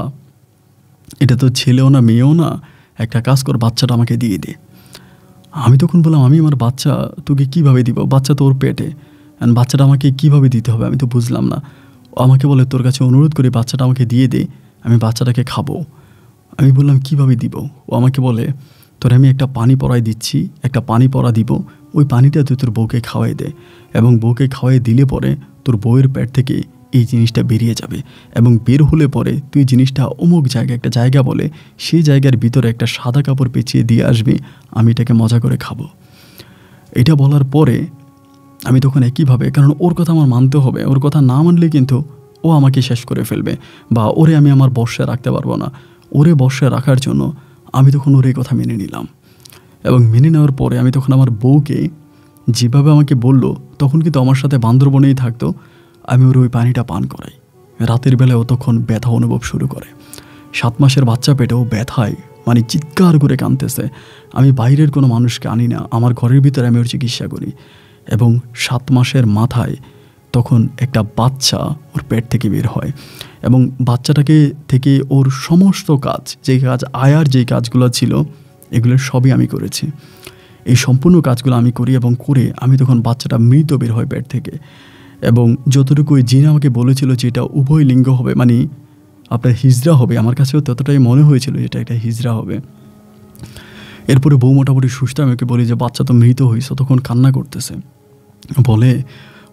এটা তো ছেলেও না মেয়েও না, একটা কাজ কর, বাচ্চাটা আমাকে দিয়ে দে। আমি তখন বললাম, আমি আমার বাচ্চা তোকে কীভাবে দিব, বাচ্চা তো ওর পেটে, অ্যান্ড বাচ্চাটা আমাকে কীভাবে দিতে হবে আমি তো বুঝলাম না। ও আমাকে বলে, তোর কাছে অনুরোধ করি বাচ্চাটা আমাকে দিয়ে দে, আমি বাচ্চাটাকে খাবো। আমি বললাম, কীভাবে দিব? ও আমাকে বলে, তোর আমি একটা পানি পড়াই দিচ্ছি, একটা পানি পড়া দিব, ওই পানিটা তুই তোর বউকে খাওয়াই দে, এবং বউকে খাওয়াই দিলে পরে তোর বউয়ের পেট থেকে এই জিনিসটা বেরিয়ে যাবে, এবং বের হলে পরে তুই জিনিসটা অমুক জায়গায় একটা জায়গা বলে, সেই জায়গার ভিতরে একটা সাদা কাপড় পেঁচিয়ে দিয়ে আসবি, আমি এটাকে মজা করে খাবো। এটা বলার পরে আমি তখন একইভাবে, কারণ ওর কথা আমার মানতে হবে, ওর কথা না মানলে কিন্তু ও আমাকে শেষ করে ফেলবে, বা ওরে আমি আমার বশে রাখতে পারবো না। ওরে বশে রাখার জন্য আমি তখন ওর এই কথা মেনে নিলাম, এবং মেনে নেওয়ার পরে আমি তখন আমার বউকে যেভাবে আমাকে বলল, তখন কিন্তু আমার সাথে বান্দরবনেই থাকতো, আমি ওর ওই পানিটা পান করাই। রাতের বেলায় ও তখন ব্যথা অনুভব শুরু করে। 7 মাসের বাচ্চা পেটেও ব্যথায় চিৎকার করে কাঁদতেছে। আমি বাইরের কোনো মানুষকে আনি না, আমার ঘরের ভিতরে আমি ওর চিকিৎসা করি। এবং 7 মাসের মাথায় তখন একটা বাচ্চা ওর পেট থেকে বের হয়, এবং বাচ্চাটাকে থেকে ওর সমস্ত কাজ, আয়ার যেই কাজগুলো ছিল, এগুলোর সবই আমি করেছি। এই সম্পূর্ণ কাজগুলো আমি করি, এবং করে আমি তখন বাচ্চাটা মৃত বের হয় পেট থেকে। এবং যতটুকু ওই জিন আমাকে বলেছিল যে এটা উভয় লিঙ্গ হবে, আপনার হিজড়া হবে, আমার কাছেও ততটাই মনে হয়েছিল এটা একটা হিজড়া হবে। এরপরে বউ মোটামুটি সুস্থ। আমি ওকে বলি যে বাচ্চা তো মৃত হয়েছে, তখন কান্না করতেছে। বলে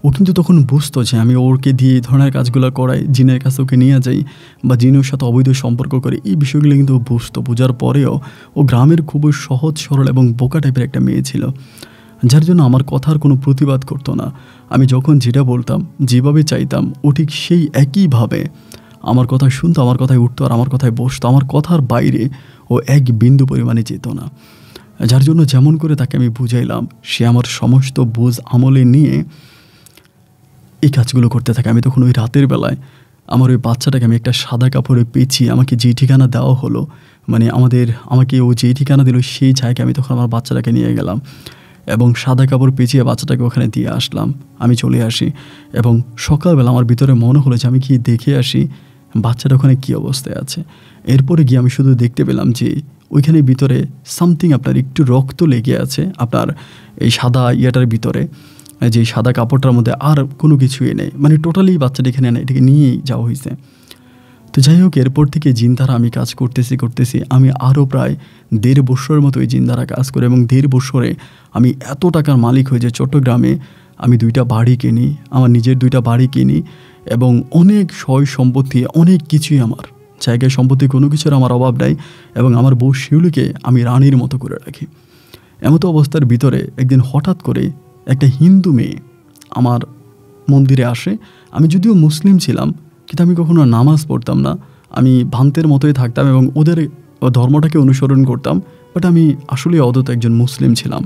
ও কিন্তু তখন বুঝতো যে আমি ওরকে দিয়ে এই ধরনের কাজগুলো করাই, জিনের কাছে ওকে নিয়ে যাই, বা জিনের সাথে অবৈধ সম্পর্ক করি, এই বিষয়গুলো কিন্তু ও বুঝতো। বোঝার পরেও ও গ্রামের খুবই সহজ সরল এবং বোকা টাইপের একটা মেয়ে ছিল, যার জন্য আমার কথার কোনো প্রতিবাদ করতো না। আমি যখন যেটা বলতাম, যেভাবে চাইতাম, ও ঠিক সেই একইভাবে আমার কথা শুনতো, আমার কথায় উঠতো আর আমার কথায় বসতো। আমার কথার বাইরে ও এক বিন্দু পরিমাণে যেত না, যার জন্য যেমন করে তাকে আমি বুঝাইলাম, সে আমার সমস্ত বুঝ আমলে নিয়ে এই কাজগুলো করতে থাকে। আমি তখন ওই রাতের বেলায় আমার ওই বাচ্চাটাকে আমি একটা সাদা কাপড়ে পেঁচিয়ে, আমাকে যেই ঠিকানা দেওয়া হলো, আমাকে ও যেই ঠিকানা দিল, সেই জায়গায় আমি তখন আমার বাচ্চাটাকে নিয়ে গেলাম, এবং সাদা কাপড় পেঁচিয়ে বাচ্চাটাকে ওখানে দিয়ে আসলাম। আমি চলে আসি, এবং সকালবেলা আমার ভিতরে মনে হলো যে আমি কি দেখে আসি বাচ্চাটা ওখানে কী অবস্থায় আছে। এরপরে গিয়ে আমি শুধু দেখতে পেলাম যে ওইখানে ভিতরে সামথিং আপনার একটু রক্ত লেগে আছে, আপনার এই সাদা ইয়েটার ভিতরে, যে সাদা কাপড়টার মধ্যে আর কোনো কিছুই নেই, টোটালি বাচ্চাটা এখানে নেই, এটাকে নিয়েই যাওয়া হয়েছে। তো যাই হোক, এরপর থেকে জিন দ্বারা আমি কাজ করতেছি আমি আরও প্রায় 1.5 বছরের মতো এই জিন দ্বারা কাজ করি, এবং 1.5 বছরে আমি এত টাকার মালিক হয়ে যে চট্টগ্রামে আমি 2টা বাড়ি কিনি, আমার নিজের 2টা বাড়ি কিনি, এবং অনেক সয় সম্পত্তি, অনেক কিছুই আমার জায়গায় সম্পত্তি, কোনো কিছুর আমার অভাব নাই, এবং আমার বউ শিউলিকে আমি রানীর মতো করে রাখি। এমতো অবস্থার ভিতরে একদিন হঠাৎ করে একটা হিন্দু মেয়ে আমার মন্দিরে আসে। আমি যদিও মুসলিম ছিলাম, কিন্তু আমি কখনো নামাজ পড়তাম না, আমি ভান্তের মতোই থাকতাম এবং ওদের ধর্মটাকে অনুসরণ করতাম, বাট আমি আসলে অদত একজন মুসলিম ছিলাম।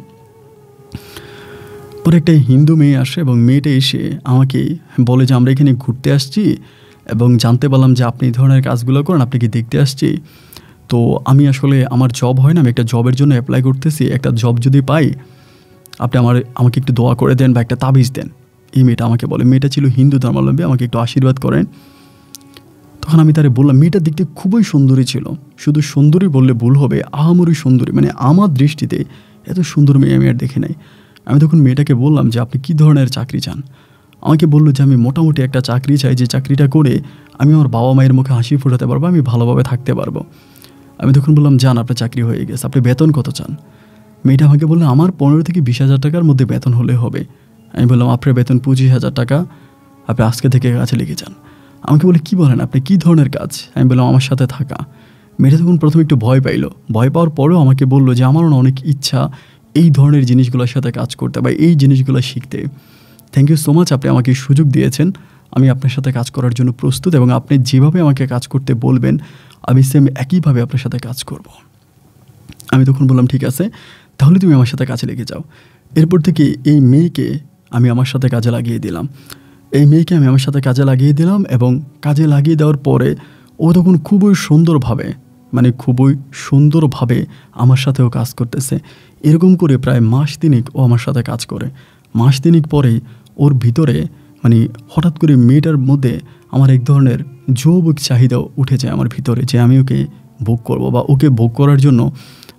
পরে একটা হিন্দু মেয়ে আসে, এবং মেয়েটা এসে আমাকে বলে যে আমরা এখানে ঘুরতে আসছি, এবং জানতে পারলাম যে আপনি এই ধরনের কাজগুলো করেন, আপনাকে দেখতে আসছি। তো আমি আসলে আমার জব হয় না, আমি একটা জবের জন্য অ্যাপ্লাই করতেছি, একটা জব যদি পাই আপনি আমাকে একটু দোয়া করে দেন বা একটা তাবিজ দেন। এই মেয়েটা আমাকে বলে, মেয়েটা ছিল হিন্দু ধর্মাবলম্বী, আমাকে একটু আশীর্বাদ করেন। তখন আমি তারে বললাম, মেয়েটার দিকটি খুবই সুন্দরী ছিল, শুধু সুন্দরী বললে ভুল হবে, আহামরি সুন্দরী, মানে আমার দৃষ্টিতে এত সুন্দর মেয়ে আমি আর দেখে নাই। আমি তখন মেয়েটাকে বললাম যে আপনি কী ধরনের চাকরি চান। আমাকে বললো যে আমি মোটামুটি একটা চাকরি চাই, যে চাকরিটা করে আমি আমার বাবা মায়ের মুখে হাসি ফোটাতে পারবো, আমি ভালোভাবে থাকতে পারবো। আমি তখন বললাম, যান, আপনার চাকরি হয়ে গেছে, আপনি বেতন কত চান? মেয়েটা আমাকে বললো, আমার 15 থেকে 20,000 টাকার মধ্যে বেতন হলে হবে। আমি বললাম, আপনার বেতন 25,000 টাকা, আপনি আজকে থেকে কাজে লেগে যান। আমাকে বলে, কী বলেন আপনি, কী ধরনের কাজ? আমি বললাম, আমার সাথে থাকা। মেয়েটা তখন প্রথমে একটু ভয় পাইলো, ভয় পাওয়ার পরেও আমাকে বললো যে আমারও অনেক ইচ্ছা এই ধরনের জিনিসগুলোর সাথে কাজ করতে বা এই জিনিসগুলো শিখতে। থ্যাংক ইউ সো মাচ, আপনি আমাকে সুযোগ দিয়েছেন, আমি আপনার সাথে কাজ করার জন্য প্রস্তুত, এবং আপনি যেভাবে আমাকে কাজ করতে বলবেন আমি সেম একইভাবে আপনার সাথে কাজ করব। আমি তখন বললাম, ঠিক আছে, তাহলে তুমি আমার সাথে কাজে লেগে যাও। এরপর থেকে এই মেয়েকে আমি আমার সাথে কাজে লাগিয়ে দিলাম। আমার সাথে কাজে লাগিয়ে দিলাম, এবং কাজে লাগিয়ে দেওয়ার পরে ও তখন খুবই সুন্দরভাবে আমার সাথেও কাজ করতেছে। এরকম করে প্রায় মাস তিনেক ও আমার সাথে কাজ করে। মাস তিনেক পরে ওর ভিতরে হঠাৎ করে মেয়েটার মধ্যে আমার এক ধরনের যৌবক চাহিদাও উঠে যায় আমার ভিতরে, যে আমি ওকে ভোগ করব বা ওকে ভোগ করার জন্য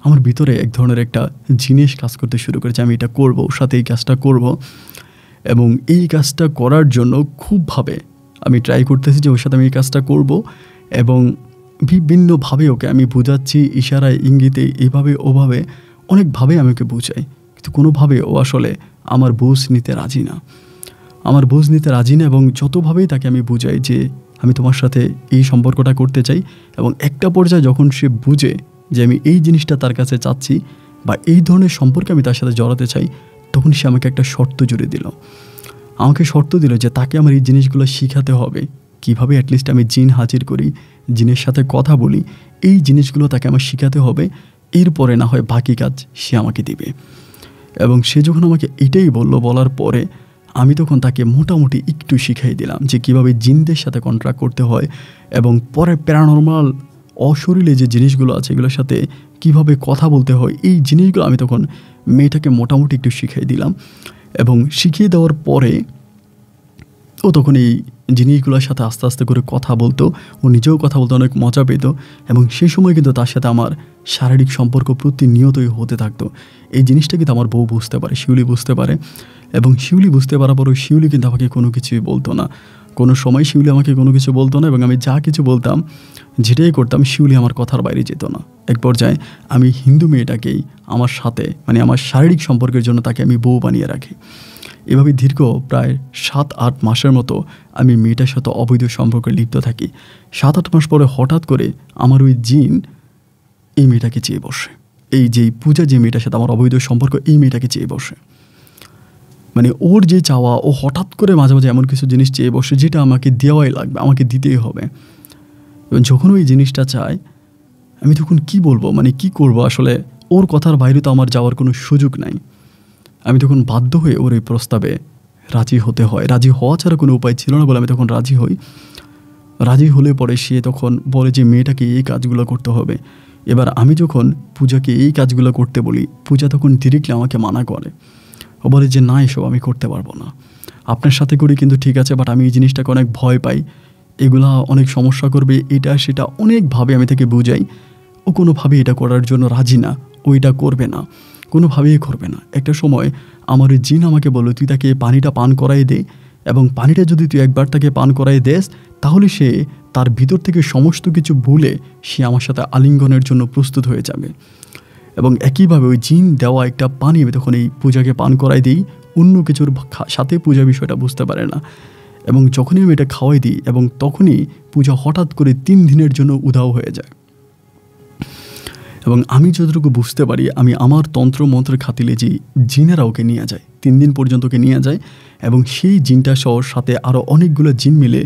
আমার ভিতরে এক ধরনের একটা জিনিস কাজ করতে শুরু করেছে। আমি এটা করব, ওর সাথে এই কাজটা করব, এবং এই কাজটা করার জন্য খুবভাবে আমি ট্রাই করতেছি যে ওর সাথে আমি এই কাজটা করব, এবং বিভিন্নভাবে ওকে আমি বোঝাচ্ছি, ইশারায় ইঙ্গিতে এভাবে ওভাবে অনেকভাবে আমি ওকে বুঝাই, কিন্তু কোনোভাবে ও আসলে আমার বুঝ নিতে রাজি না। এবং যতভাবেই তাকে আমি বুঝাই যে আমি তোমার সাথে এই সম্পর্কটা করতে চাই, এবং একটা পর্যায়ে যখন সে বুঝে যে আমি এই জিনিসটা তার কাছে চাচ্ছি বা এই ধরনের সম্পর্কে আমি তার সাথে জড়াতে চাই, তখন সে আমাকে একটা শর্ত জুড়ে দিল। আমাকে শর্ত দিল যে তাকে আমার এই জিনিসগুলো শিখাতে হবে, কীভাবে অ্যাটলিস্ট আমি জিন হাজির করি, জিনের সাথে কথা বলি, এই জিনিসগুলো তাকে আমার শিখাতে হবে। এরপরে না হয় বাকি কাজ সে আমাকে দিবে। এবং সে যখন আমাকে এটাই বলার পরে আমি তখন তাকে মোটামুটি একটু শিখাই দিলাম যে কীভাবে জিনদের সাথে কন্ট্রাক্ট করতে হয়, এবং পরে প্যারানর্মাল অশরীরে যে জিনিসগুলো আছে এগুলোর সাথে কিভাবে কথা বলতে হয়, এই জিনিসগুলো আমি তখন মেয়েটাকে মোটামুটি একটু শিখিয়ে দিলাম। এবং শিখিয়ে দেওয়ার পরে ও তখন এই জিনিসগুলোর সাথে আস্তে আস্তে করে কথা বলতো, ও নিজেও কথা বলতে অনেক মজা পেত, এবং সেই সময় কিন্তু তার সাথে আমার শারীরিক সম্পর্ক প্রতিনিয়তই হতে থাকতো। এই জিনিসটা কিন্তু আমার বউ বুঝতে পারে, শিউলি বুঝতে পারে, এবং শিউলি বুঝতে পারার পরেও শিউলি কিন্তু আমাকে কোনো কিছুই বলতো না। কোনো সময় শিউলি আমাকে কোনো কিছু বলতো না, এবং আমি যা কিছু বলতাম, যেটাই করতাম, শিউলি আমার কথার বাইরে যেত না। এক পর্যায়ে আমি হিন্দু মেয়েটাকেই আমার সাথে আমার শারীরিক সম্পর্কের জন্য তাকে আমি বউ বানিয়ে রাখি। এভাবে দীর্ঘ প্রায় 7-8 মাসের মতো আমি মেয়েটার সাথে অবৈধ সম্পর্কে লিপ্ত থাকি। 7-8 মাস পরে হঠাৎ করে আমার ওই জিন এই মেয়েটাকে চেয়ে বসে। এই যে পূজা, যে মেয়েটার সাথে আমার অবৈধ সম্পর্ক, এই মেয়েটাকে চেয়ে বসে। ওর যে চাওয়া, ও হঠাৎ করে মাঝে মাঝে এমন কিছু জিনিস চেয়ে বসে যেটা আমাকে দেওয়াই লাগবে, আমাকে দিতেই হবে। এবং যখন ওই জিনিসটা চায়, আমি তখন কি বলবো, কি করব আসলে, ওর কথার বাইরে তো আমার যাওয়ার কোনো সুযোগ নাই। আমি তখন বাধ্য হয়ে ওর এই প্রস্তাবে রাজি হতে হয়। রাজি হওয়া ছাড়া কোনো উপায় ছিল না বলে আমি তখন রাজি হই। রাজি হলে পরে সে তখন বলে যে মেয়েটাকে এই কাজগুলো করতে হবে। এবার আমি যখন পূজাকে এই কাজগুলো করতে বলি, পূজা তখন ডিরেক্টলি আমাকে মানা করে। ও বলে যে না, এসব আমি করতে পারবো না, আপনার সাথে করি কিন্তু ঠিক আছে, বাট আমি এই জিনিসটাকে অনেক ভয় পাই, এগুলা অনেক সমস্যা করবে, এটা সেটা অনেকভাবে আমি তাকে বুঝাই। ও কোনোভাবেই এটা করার জন্য রাজি না, ও এটা করবে না, কোনোভাবেই করবে না। একটা সময় আমার ওই জিন আমাকে বলল, তুই তাকে পানিটা পান করাই দে, এবং পানিটা যদি তুই একবার তাকে পান করাই দেস, তাহলে সে তার ভিতর থেকে সমস্ত কিছু ভুলে সে আমার সাথে আলিঙ্গনের জন্য প্রস্তুত হয়ে যাবে। এবং একইভাবে ওই জিন দেওয়া একটা পানি আমি তখন এই পূজাকে পান করাই দিই। অন্য কিছুর সাথে পূজা বিষয়টা বুঝতে পারে না, এবং যখনই আমি এটা খাওয়াই দিই, এবং তখনই পূজা হঠাৎ করে 3 দিনের জন্য উধাও হয়ে যায়। এবং আমি যতটুকু বুঝতে পারি, আমি আমার তন্ত্র মন্ত্রের খাতিলে যে জিনেরা ওকে নিয়ে যায়, 3 দিন পর্যন্ত ওকে নিয়ে যায়, এবং সেই জিনটা সহ সাথে আরও অনেকগুলো জিন মিলে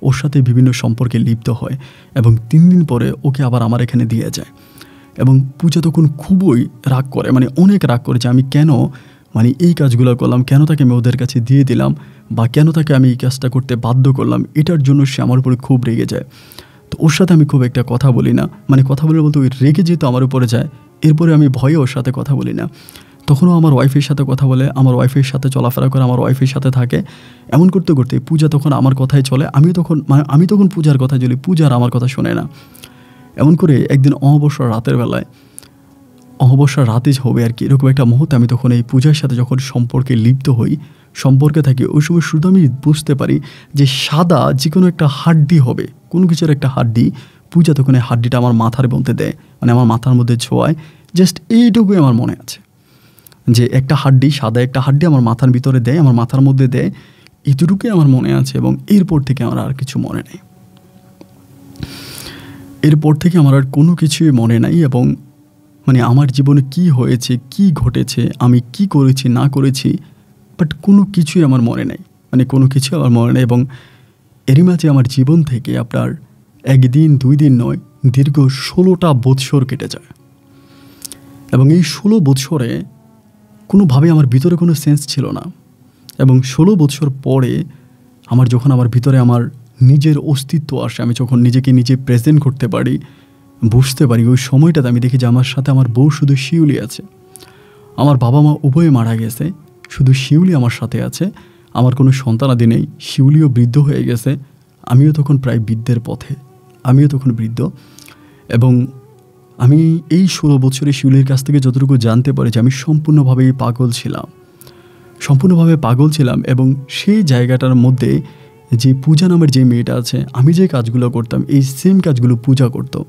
ওর সাথে বিভিন্ন সম্পর্কে লিপ্ত হয়, এবং 3 দিন পরে ওকে আবার আমার এখানে দিয়ে যায়। এবং পূজা তখন খুবই রাগ করে, অনেক রাগ করে যে আমি কেন এই কাজগুলো করলাম, কেন তাকে আমি ওদের কাছে দিয়ে দিলাম, বা কেন তাকে আমি এই কাজটা করতে বাধ্য করলাম, এটার জন্য সে আমার উপরে খুব রেগে যায়। তো ওর সাথে আমি খুব একটা কথা বলি না, কথা বলে বলতে ওই রেগে যেহেতু আমার উপরে যায়, এরপরে আমি ভয়ে ওর সাথে কথা বলি না। তখনও আমার ওয়াইফের সাথে কথা বলে, আমার ওয়াইফের সাথে চলাফেরা করে, আমার ওয়াইফের সাথে থাকে। এমন করতে করতে পূজা তখন আমার কথাই চলে, আমি তখন পূজার কথা চলি, পূজার আমার কথা শোনে না। এমন করে একদিন অমাবস্যার রাতের বেলায়, অমাবস্যার রাতে হবে আর কি, এরকম একটা মুহূর্তে আমি তখন এই পূজার সাথে যখন সম্পর্কে লিপ্ত হই, সম্পর্কে থাকি, ওই সময় শুধু আমি বুঝতে পারি যে সাদা যে কোনো একটা হাড্ডি হবে, কোনো কিছুর একটা হাড্ডি, পূজা তখন এই হাড্ডিটা আমার মাথার মধ্যে দেয়, মানে আমার মাথার মধ্যে ছোঁয়ায়। জাস্ট এইটুকুই আমার মনে আছে যে একটা হাড্ডি, সাদা একটা হাড্ডি আমার মাথার ভিতরে দেয়, আমার মাথার মধ্যে দেয়, এতটুকুই আমার মনে আছে। এবং এরপর থেকে আমার আর কিছু মনে নেই, এরপর থেকে আমার আর কোনো কিছুই মনে নাই। এবং মানে আমার জীবনে কি হয়েছে, কি ঘটেছে, আমি কি করেছি না করেছি, বাট কোনো কিছুই আমার মনে নেই, মানে কোনো কিছু আমার মনে নেই। এবং এরই মাঝে আমার জীবন থেকে আপনার একদিন 2 দিন নয়, দীর্ঘ 16টা বৎসর কেটে যায়। এবং এই 16 বৎসরে কোনোভাবে আমার ভিতরে কোনো সেন্স ছিল না। এবং 16 বৎসর পরে যখন আমার ভিতরে আমার নিজের অস্তিত্ব আসে, আমি যখন নিজেকে নিজে প্রেজেন্ট করতে পারি, বুঝতে পারি, ওই সময়টাতে আমি দেখি যে আমার সাথে আমার বউ শুধু শিউলি আছে। আমার বাবা মা উভয়ে মারা গেছে, শুধু শিউলি আমার সাথে আছে। আমার কোনো সন্তানাদি নেই, শিউলিও বৃদ্ধ হয়ে গেছে, আমিও তখন প্রায় বৃদ্ধের পথে, আমিও তখন বৃদ্ধ। এবং আমি এই 16 বছরে শিউলির কাছ থেকে যতটুকু জানতে পারি যে আমি সম্পূর্ণভাবেই পাগল ছিলাম। এবং সেই জায়গাটার মধ্যে যে পূজা নামের যে মেয়েটা আছে, আমি যে কাজগুলো করতাম এই সেম কাজগুলো পূজা করতো।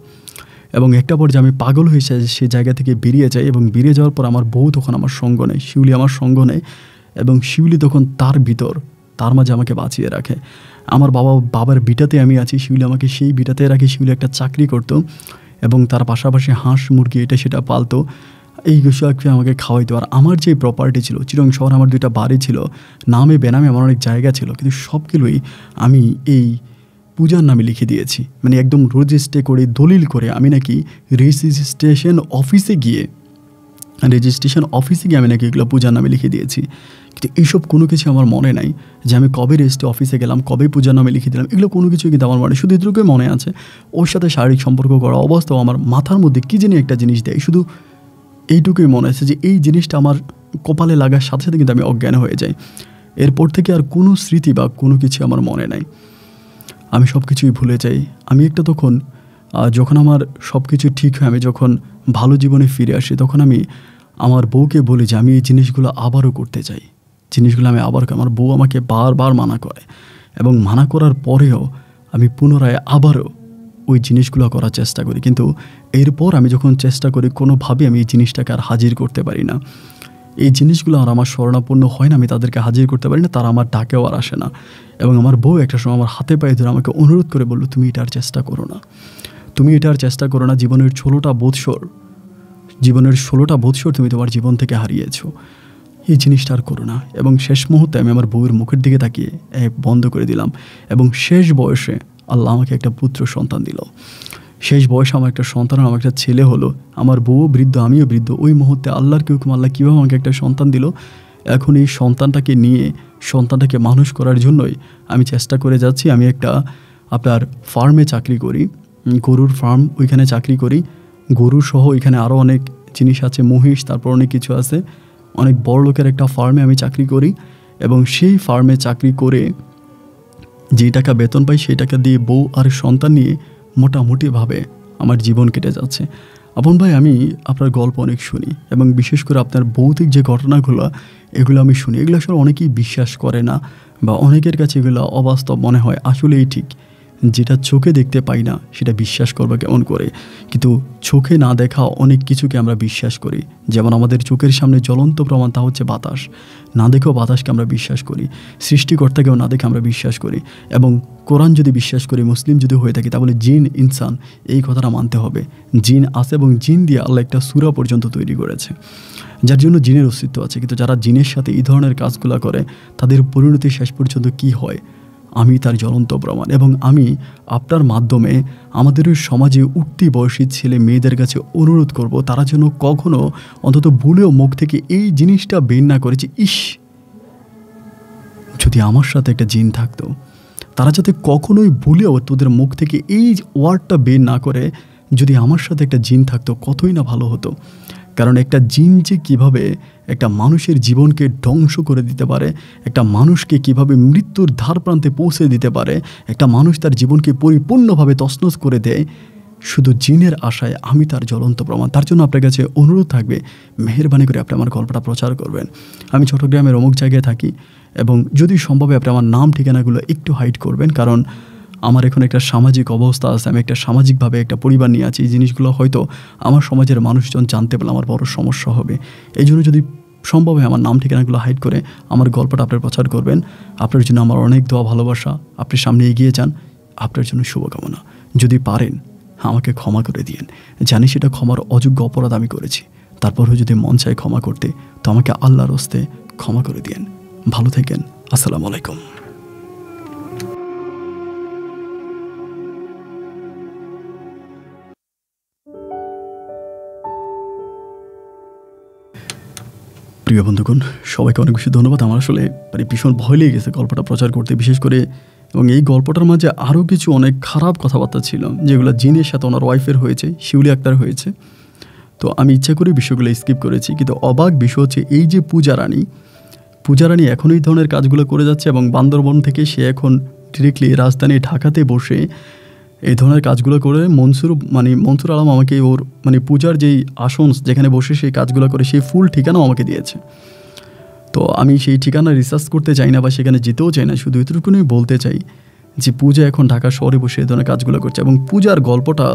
এবং একটা পর্যায়ে আমি পাগল হয়ে সেই জায়গা থেকে বেরিয়ে যাই। এবং বেরিয়ে যাওয়ার পর আমার বউ তখন আমার সঙ্গ নেয়, শিউলি আমার সঙ্গ নেয়। এবং শিউলি তখন তার মাঝে আমাকে বাঁচিয়ে রাখে। আমার বাবার বিটাতে আমি আছি, শিউলি আমাকে সেই বিটাতে রাখে। শিউলি একটা চাকরি করতো এবং তার পাশাপাশি হাঁস মুরগি এটা সেটা পালতো, এই বিষয়কে আমাকে খাওয়াইতো। আর আমার যে প্রপার্টি ছিল, চিরং শহরে আমার 2টা বাড়ি ছিল, নামে বেনামে আমার অনেক জায়গা ছিল, কিন্তু সবগুলোই আমি এই পূজার নামে লিখে দিয়েছি। মানে একদম রেজিস্ট্রে করে, দলিল করে আমি নাকি রেজিস্ট্রেশন অফিসে গিয়ে আমি নাকি এগুলো পূজার নামে লিখে দিয়েছি। কিন্তু এইসব কোনো কিছু আমার মনে নাই যে আমি কবে রেজিস্ট্রি অফিসে গেলাম, কবে পূজার নামে লিখে দিলাম, এগুলো কোনো কিছুই কিন্তু আমার মনে, শুধু এটুকুই মনে আছে ওর সাথে শারীরিক সম্পর্ক করা অবস্থাও আমার মাথার মধ্যে কী জানি একটা জিনিস দেয়, শুধু এইটুকুই মনে আছে যে এই জিনিসটা আমার কপালে লাগার সাথে সাথে কিন্তু আমি অজ্ঞান হয়ে যাই। এরপর থেকে আর কোনো স্মৃতি বা কোনো কিছু আমার মনে নাই, আমি সব কিছুই ভুলে যাই। আমি একটা তখন যখন আমার সব কিছু ঠিক হয়, আমি যখন ভালো জীবনে ফিরে আসি, তখন আমি আমার বউকে বলি যে আমি এই জিনিসগুলো আবারও করতে চাই, আমার বউ আমাকে বারবার মানা করে। এবং মানা করার পরেও আমি পুনরায় আবারও ওই জিনিসগুলো করার চেষ্টা করি। কিন্তু এরপর আমি যখন চেষ্টা করি, কোনোভাবে আমি এই জিনিসটাকে আর হাজির করতে পারি না, এই জিনিসগুলো আর আমার স্মরণাপন্ন হয় না, আমি তাদেরকে হাজির করতে পারি না, তারা আমার ডাকেও আর আসে না। এবং আমার বউ একটা সময় আমার হাতে পায়ে ধরে আমাকে অনুরোধ করে বললো, তুমি এটা আর চেষ্টা করো না, জীবনের 16টা বৎসর তুমি তোমার জীবন থেকে হারিয়েছো, এই জিনিসটা আর করো না। এবং শেষ মুহূর্তে আমি আমার বউয়ের মুখের দিকে তাকিয়ে বন্ধ করে দিলাম। এবং শেষ বয়সে আল্লাহ আমাকে একটা পুত্র সন্তান দিল। শেষ বয়সে আমার একটা সন্তান, আমার একটা ছেলে হলো। আমার বউও বৃদ্ধ, আমিও বৃদ্ধ। ওই মুহূর্তে আল্লাহর হুকুম, আল্লাহ কীভাবে আমাকে একটা সন্তান দিল। এখন এই সন্তানটাকে মানুষ করার জন্যই আমি চেষ্টা করে যাচ্ছি। আমি একটা আপনার ফার্মে চাকরি করি, গরুর ফার্ম, ওইখানে চাকরি করি। গরু সহ ওইখানে আরও অনেক জিনিস আছে, মহিষ, তারপর অনেক কিছু আছে। অনেক বড় লোকের একটা ফার্মে আমি চাকরি করি। এবং সেই ফার্মে চাকরি করে যে টাকা বেতন পাই, সেই টাকা দিয়ে বউ আর সন্তান নিয়ে মোটামুটিভাবে আমার জীবন কেটে যাচ্ছে। আপন ভাই, আমি আপনার গল্প অনেক শুনি, এবং বিশেষ করে আপনার ভৌতিক যে ঘটনাগুলো, এগুলো আমি শুনি। এগুলো আসলে অনেকেই বিশ্বাস করে না, বা অনেকের কাছে এগুলো অবাস্তব মনে হয়। আসলেই ঠিক, যেটা চোখে দেখতে পাই না সেটা বিশ্বাস করবে কেমন করে। কিন্তু চোখে না দেখা অনেক কিছুকে আমরা বিশ্বাস করি। যেমন আমাদের চোখের সামনে জ্বলন্ত প্রমাণ, তা হচ্ছে বাতাস। না দেখেও বাতাসকে আমরা বিশ্বাস করি, সৃষ্টিকর্তাকেও না দেখে আমরা বিশ্বাস করি। এবং কোরআন যদি বিশ্বাস করি, মুসলিম যদি হয়ে থাকি, তাহলে জিন ইনসান, এই কথাটা মানতে হবে। জিন আছে এবং জিন দিয়ে আল্লাহ একটা সূরা পর্যন্ত তৈরি করেছে, যার জন্য জিনের অস্তিত্ব আছে। কিন্তু যারা জিনের সাথে এই ধরনের কাজগুলো করে, তাদের পরিণতি শেষ পর্যন্ত কি হয়, আমি তার জ্বলন্ত প্রমাণ। এবং আমি আপনার মাধ্যমে আমাদের ওই সমাজে উঠতি বয়সী ছেলে মেয়েদের কাছে অনুরোধ করব, তারা যেন কখনো অন্তত ভুলেও মুখ থেকে এই জিনিসটা বের না করেছে, ইস যদি আমার সাথে একটা জিন থাকতো। তারা যাতে কখনোই ভুলেও তোদের মুখ থেকে এই ওয়ার্ডটা বের না করে, যদি আমার সাথে একটা জিন থাকতো কতই না ভালো হতো। কারণ একটা জিন যে কীভাবে একটা মানুষের জীবনকে ধ্বংস করে দিতে পারে, একটা মানুষকে কিভাবে মৃত্যুর ধার প্রান্তে পৌঁছে দিতে পারে, একটা মানুষ তার জীবনকে পরিপূর্ণভাবে তছনছ করে দেয় শুধু জিনের আশায়, আমি তার জ্বলন্ত প্রমাণ। তার জন্য আপনার কাছে অনুরোধ থাকবে, মেহেরবানি করে আপনি আমার গল্পটা প্রচার করবেন। আমি চট্টগ্রামের অমুক জায়গায় থাকি এবং যদি সম্ভবে আপনি আমার নাম ঠিকানাগুলো একটু হাইড করবেন, কারণ আমার এখন একটা সামাজিক অবস্থা আছে, আমি একটা সামাজিকভাবে একটা পরিবার নিয়ে আছি। এই জিনিসগুলো হয়তো আমার সমাজের মানুষজন জানতে পারলে আমার বড় সমস্যা হবে। এই জন্য যদি সম্ভব হয় আমার নাম ঠিকানাগুলো হাইড করে আমার গল্পটা আপনার প্রচার করবেন। আপনার জন্য আমার অনেক দোয়া ভালোবাসা, আপনি সামনে এগিয়ে যান, আপনার জন্য শুভকামনা। যদি পারেন আমাকে ক্ষমা করে দিয়েন, জানি সেটা ক্ষমার অযোগ্য অপরাধ আমি করেছি, তারপরেও যদি মন চায় ক্ষমা করতে তো আমাকে আল্লাহর হস্তে ক্ষমা করে দিয়েন। ভালো থাকেন, আসসালামু আলাইকুম। প্রিয় বন্ধুগণ, সবাইকে অনেক বেশি ধন্যবাদ। আমার আসলে ভীষণ ভয় লেগে গেছে গল্পটা প্রচার করতে, বিশেষ করে, এবং এই গল্পটার মাঝে আরও কিছু অনেক খারাপ কথাবার্তা ছিল যেগুলো জিনের সাথে ওনার ওয়াইফের হয়েছে, শিউলি আক্তার হয়েছে। তো আমি ইচ্ছা করে বিষয়গুলো স্কিপ করেছি। কিন্তু অবাক বিষয় হচ্ছে এই যে পূজা রানী এখন এই ধরনের কাজগুলো করে যাচ্ছে এবং বান্দরবন থেকে সে এখন ডিরেক্টলি রাজধানী ঢাকাতে বসে এই ধরনের কাজগুলো করে মনসুর আলম আমাকে ওর পূজার যেই আসন যেখানে বসে সেই কাজগুলো করে সেই ফুল ঠিকানাও আমাকে দিয়েছে। তো আমি সেই ঠিকানা রিসার্চ করতে চাই না বা সেখানে যেতেও চাই না, শুধু এতটুকুনি বলতে চাই যে পূজা এখন ঢাকা শহরে বসে এই ধরনের কাজগুলো করছে এবং পূজার গল্পটা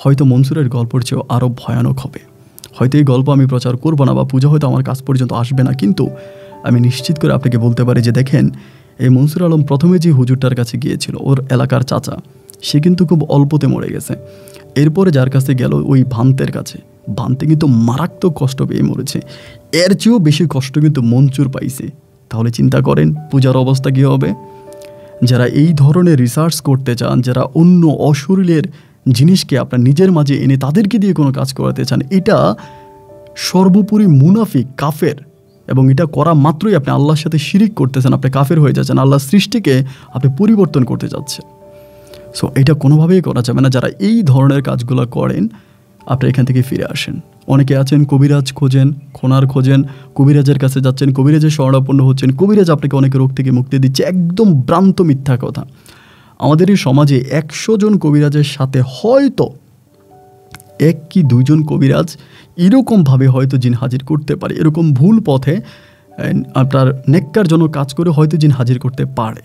হয়তো মনসুরের গল্পের চেয়েও আরও ভয়ানক হবে। হয়তো এই গল্প আমি প্রচার করবো না বা পূজা হয়তো আমার কাছ পর্যন্ত আসবে না, কিন্তু আমি নিশ্চিত করে আপনাকে বলতে পারি যে দেখেন, এই মনসুর আলম প্রথমে যে হুজুরটার কাছে গিয়েছিল, ওর এলাকার চাচা, সে কিন্তু খুব অল্পতে মরে গেছে। এরপরে যার কাছে গেল ওই ভান্তের কাছে, ভান্তে কিন্তু মারাত্মক কষ্ট পেয়ে মরেছে। এর চেয়েও বেশি কষ্ট কিন্তু মনসুর পাইছে। তাহলে চিন্তা করেন পূজার অবস্থা কী হবে। যারা এই ধরনের রিসার্চ করতে চান, যারা অন্য অশরীরের জিনিসকে আপনার নিজের মাঝে এনে তাদেরকে দিয়ে কোনো কাজ করাতে চান, এটা সর্বোপরি মুনাফিক, কাফের। এবং এটা করা মাত্রই আপনি আল্লাহর সাথে শিরিক করতেছেন, আপনি কাফের হয়ে যাচ্ছেন, আল্লাহর সৃষ্টিকে আপনি পরিবর্তন করতে যাচ্ছেন। সো এটা কোনোভাবেই করা যাবে না। যারা এই ধরনের কাজগুলো করেন আপনি এখান থেকে ফিরে আসেন। অনেকে আছেন কবিরাজ খোঁজেন, খোঁজেন, কবিরাজের কাছে যাচ্ছেন, কবিরাজের শরণাপন্ন হচ্ছেন, কবিরাজ আপনাকে অনেক রোগ থেকে মুক্তি দিচ্ছে। একদম ভ্রান্ত মিথ্যা কথা। আমাদের এই সমাজে 100 জন কবিরাজের সাথে হয়তো 1 কি 2 জন কবিরাজ এরকমভাবে হয়তো জিন হাজির করতে পারে, এরকম ভুল পথে আপনার নেককারজনক কাজ করে হয়তো জিন হাজির করতে পারে।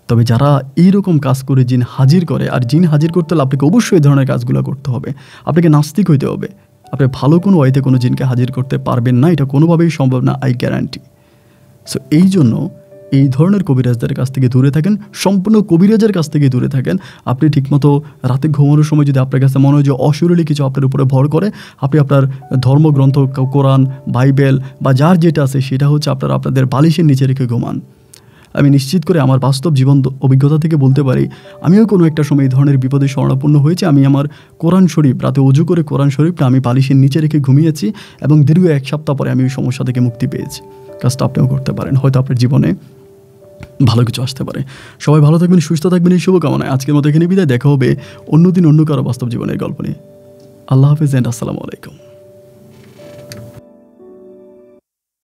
তবে যারা এইরকম কাজ করে জিন হাজির করে, আর জিন হাজির করতে হলে আপনাকে অবশ্যই এই ধরনের কাজগুলো করতে হবে। আপনাকে নাস্তিক হইতে হবে, আপনি ভালো কোনো ওয়াইতে কোনো জিনকে হাজির করতে পারবেন না, এটা কোনোভাবেই সম্ভব না, আই গ্যারান্টি। সো এই জন্য এই ধরনের কবিরাজদের কাছ থেকে দূরে থাকেন, সম্পূর্ণ কবিরাজের কাছ থেকে দূরে থাকেন। আপনি ঠিকমতো রাতে ঘুমানোর সময় যদি আপনার কাছে মনে হয় যে অশরীরী কিছু আপনার উপরে ভর করে, আপনি আপনার ধর্মগ্রন্থ, কোরআন, বাইবেল বা যার যেটা আছে সেটা হচ্ছে আপনাদের বালিশের নিচে রেখে ঘুমান। আমি নিশ্চিত করে আমার বাস্তব জীবন অভিজ্ঞতা থেকে বলতে পারি, আমিও কোনো একটা সময় এই ধরনের বিপদে শরণাপন্ন হয়েছি। আমি আমার কোরআন শরীফ, রাতে অজু করে কোরআন শরীফটা আমি বালিশের নিচে রেখে ঘুমিয়েছি এবং দীর্ঘ 1 সপ্তাহ পরে আমি ওই সমস্যা থেকে মুক্তি পেয়েছি। কাজটা আপনিও করতে পারেন, হয়তো আপনার জীবনে ভালো কিছু আসতে পারে। সবাই ভালো থাকবেন, সুস্থ থাকবেন, এই শুভকামনায় আজকের মতো এখানে বিদায়। দেখা হবে অন্যদিন অন্য কারো বাস্তব জীবনের গল্প নিয়ে। আল্লাহ হাফেজ এন্ড আসসালামু আলাইকুম।